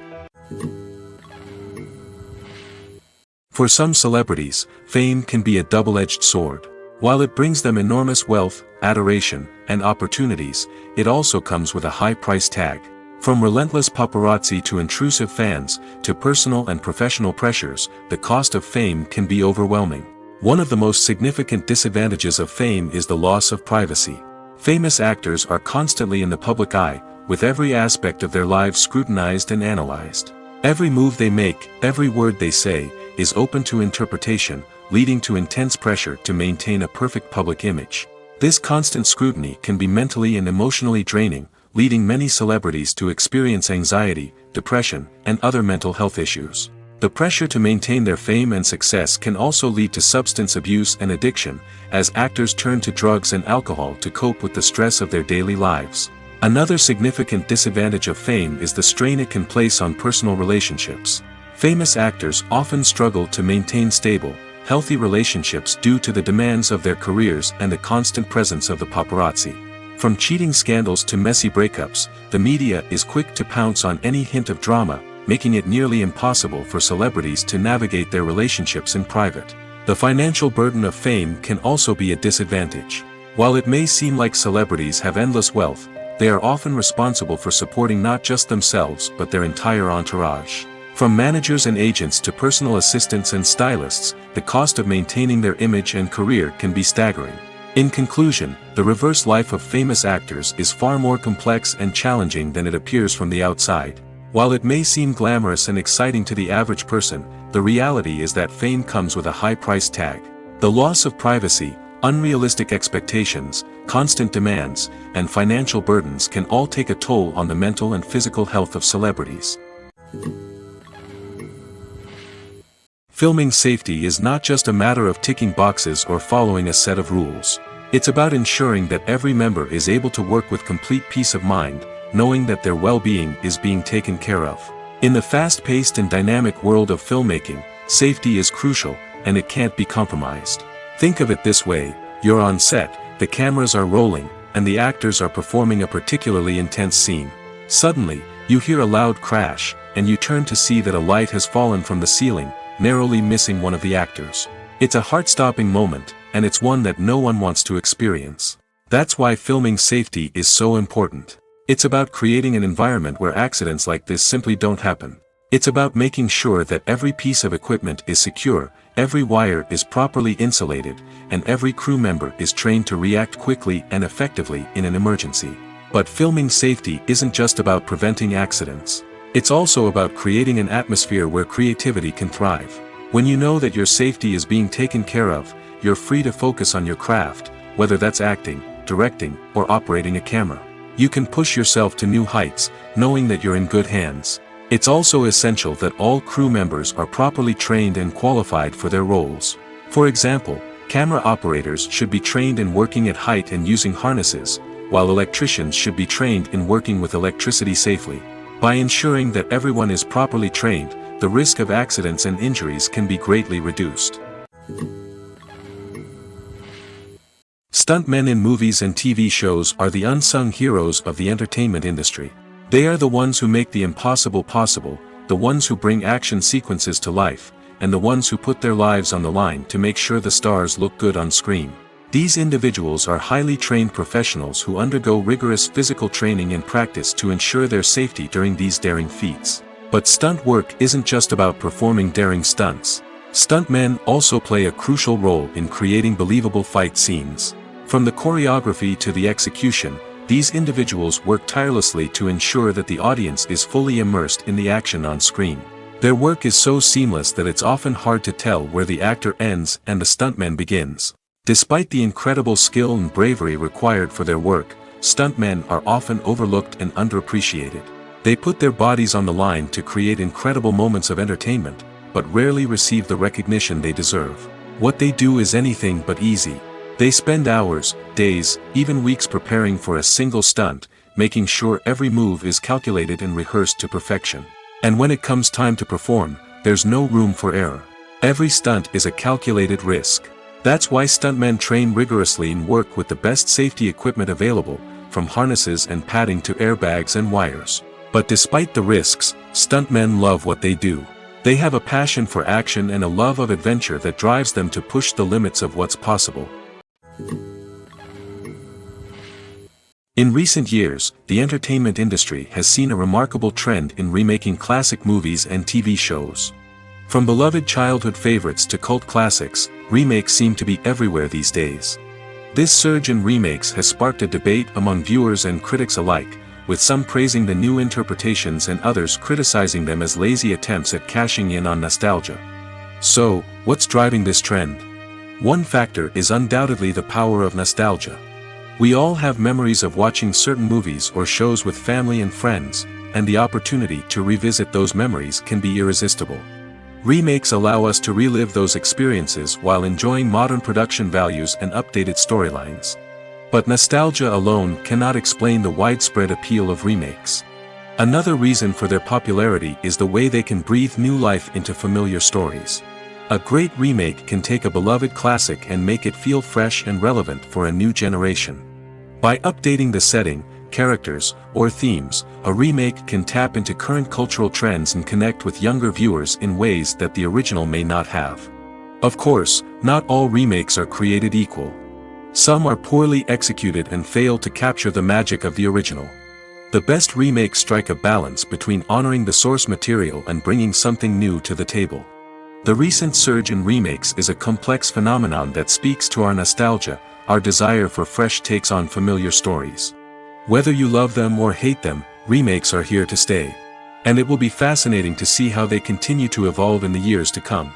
[SPEAKER 1] For some celebrities, fame can be a double-edged sword. While it brings them enormous wealth, adoration, and opportunities, it also comes with a high price tag. From relentless paparazzi to intrusive fans, to personal and professional pressures, the cost of fame can be overwhelming. One of the most significant disadvantages of fame is the loss of privacy. Famous actors are constantly in the public eye, with every aspect of their lives scrutinized and analyzed. Every move they make, every word they say, is open to interpretation, leading to intense pressure to maintain a perfect public image. This constant scrutiny can be mentally and emotionally draining, leading many celebrities to experience anxiety, depression, and other mental health issues. The pressure to maintain their fame and success can also lead to substance abuse and addiction, as actors turn to drugs and alcohol to cope with the stress of their daily lives. Another significant disadvantage of fame is the strain it can place on personal relationships. Famous actors often struggle to maintain stable, healthy relationships due to the demands of their careers and the constant presence of the paparazzi. From cheating scandals to messy breakups, the media is quick to pounce on any hint of drama, making it nearly impossible for celebrities to navigate their relationships in private. The financial burden of fame can also be a disadvantage. While it may seem like celebrities have endless wealth, they are often responsible for supporting not just themselves but their entire entourage. From managers and agents to personal assistants and stylists, the cost of maintaining their image and career can be staggering. In conclusion, the reverse life of famous actors is far more complex and challenging than it appears from the outside. While it may seem glamorous and exciting to the average person, the reality is that fame comes with a high price tag. The loss of privacy, unrealistic expectations, constant demands, and financial burdens can all take a toll on the mental and physical health of celebrities. Filming safety is not just a matter of ticking boxes or following a set of rules. It's about ensuring that every member is able to work with complete peace of mind, knowing that their well-being is being taken care of. In the fast-paced and dynamic world of filmmaking, safety is crucial, and it can't be compromised. Think of it this way: you're on set, the cameras are rolling, and the actors are performing a particularly intense scene. Suddenly, you hear a loud crash, and you turn to see that a light has fallen from the ceiling, narrowly missing one of the actors. It's a heart-stopping moment, and it's one that no one wants to experience. That's why filming safety is so important. It's about creating an environment where accidents like this simply don't happen. It's about making sure that every piece of equipment is secure, every wire is properly insulated, and every crew member is trained to react quickly and effectively in an emergency. But filming safety isn't just about preventing accidents. It's also about creating an atmosphere where creativity can thrive. When you know that your safety is being taken care of, you're free to focus on your craft, whether that's acting, directing, or operating a camera. You can push yourself to new heights, knowing that you're in good hands. It's also essential that all crew members are properly trained and qualified for their roles. For example, camera operators should be trained in working at height and using harnesses, while electricians should be trained in working with electricity safely. By ensuring that everyone is properly trained, the risk of accidents and injuries can be greatly reduced. Stuntmen in movies and TV shows are the unsung heroes of the entertainment industry. They are the ones who make the impossible possible, the ones who bring action sequences to life, and the ones who put their lives on the line to make sure the stars look good on screen. These individuals are highly trained professionals who undergo rigorous physical training and practice to ensure their safety during these daring feats. But stunt work isn't just about performing daring stunts. Stuntmen also play a crucial role in creating believable fight scenes. From the choreography to the execution, these individuals work tirelessly to ensure that the audience is fully immersed in the action on screen. Their work is so seamless that it's often hard to tell where the actor ends and the stuntman begins. Despite the incredible skill and bravery required for their work, stuntmen are often overlooked and underappreciated. They put their bodies on the line to create incredible moments of entertainment, but rarely receive the recognition they deserve. What they do is anything but easy. They spend hours, days, even weeks preparing for a single stunt, making sure every move is calculated and rehearsed to perfection. And when it comes time to perform, there's no room for error. Every stunt is a calculated risk. That's why stuntmen train rigorously and work with the best safety equipment available, from harnesses and padding to airbags and wires. But despite the risks, stuntmen love what they do. They have a passion for action and a love of adventure that drives them to push the limits of what's possible. In recent years, the entertainment industry has seen a remarkable trend in remaking classic movies and TV shows. From beloved childhood favorites to cult classics, remakes seem to be everywhere these days. This surge in remakes has sparked a debate among viewers and critics alike, with some praising the new interpretations and others criticizing them as lazy attempts at cashing in on nostalgia. So, what's driving this trend? One factor is undoubtedly the power of nostalgia. We all have memories of watching certain movies or shows with family and friends, and the opportunity to revisit those memories can be irresistible. Remakes allow us to relive those experiences while enjoying modern production values and updated storylines. But nostalgia alone cannot explain the widespread appeal of remakes. Another reason for their popularity is the way they can breathe new life into familiar stories. A great remake can take a beloved classic and make it feel fresh and relevant for a new generation. By updating the setting, characters, or themes, a remake can tap into current cultural trends and connect with younger viewers in ways that the original may not have. Of course, not all remakes are created equal. Some are poorly executed and fail to capture the magic of the original. The best remakes strike a balance between honoring the source material and bringing something new to the table. The recent surge in remakes is a complex phenomenon that speaks to our nostalgia, our desire for fresh takes on familiar stories. Whether you love them or hate them, remakes are here to stay. And it will be fascinating to see how they continue to evolve in the years to come.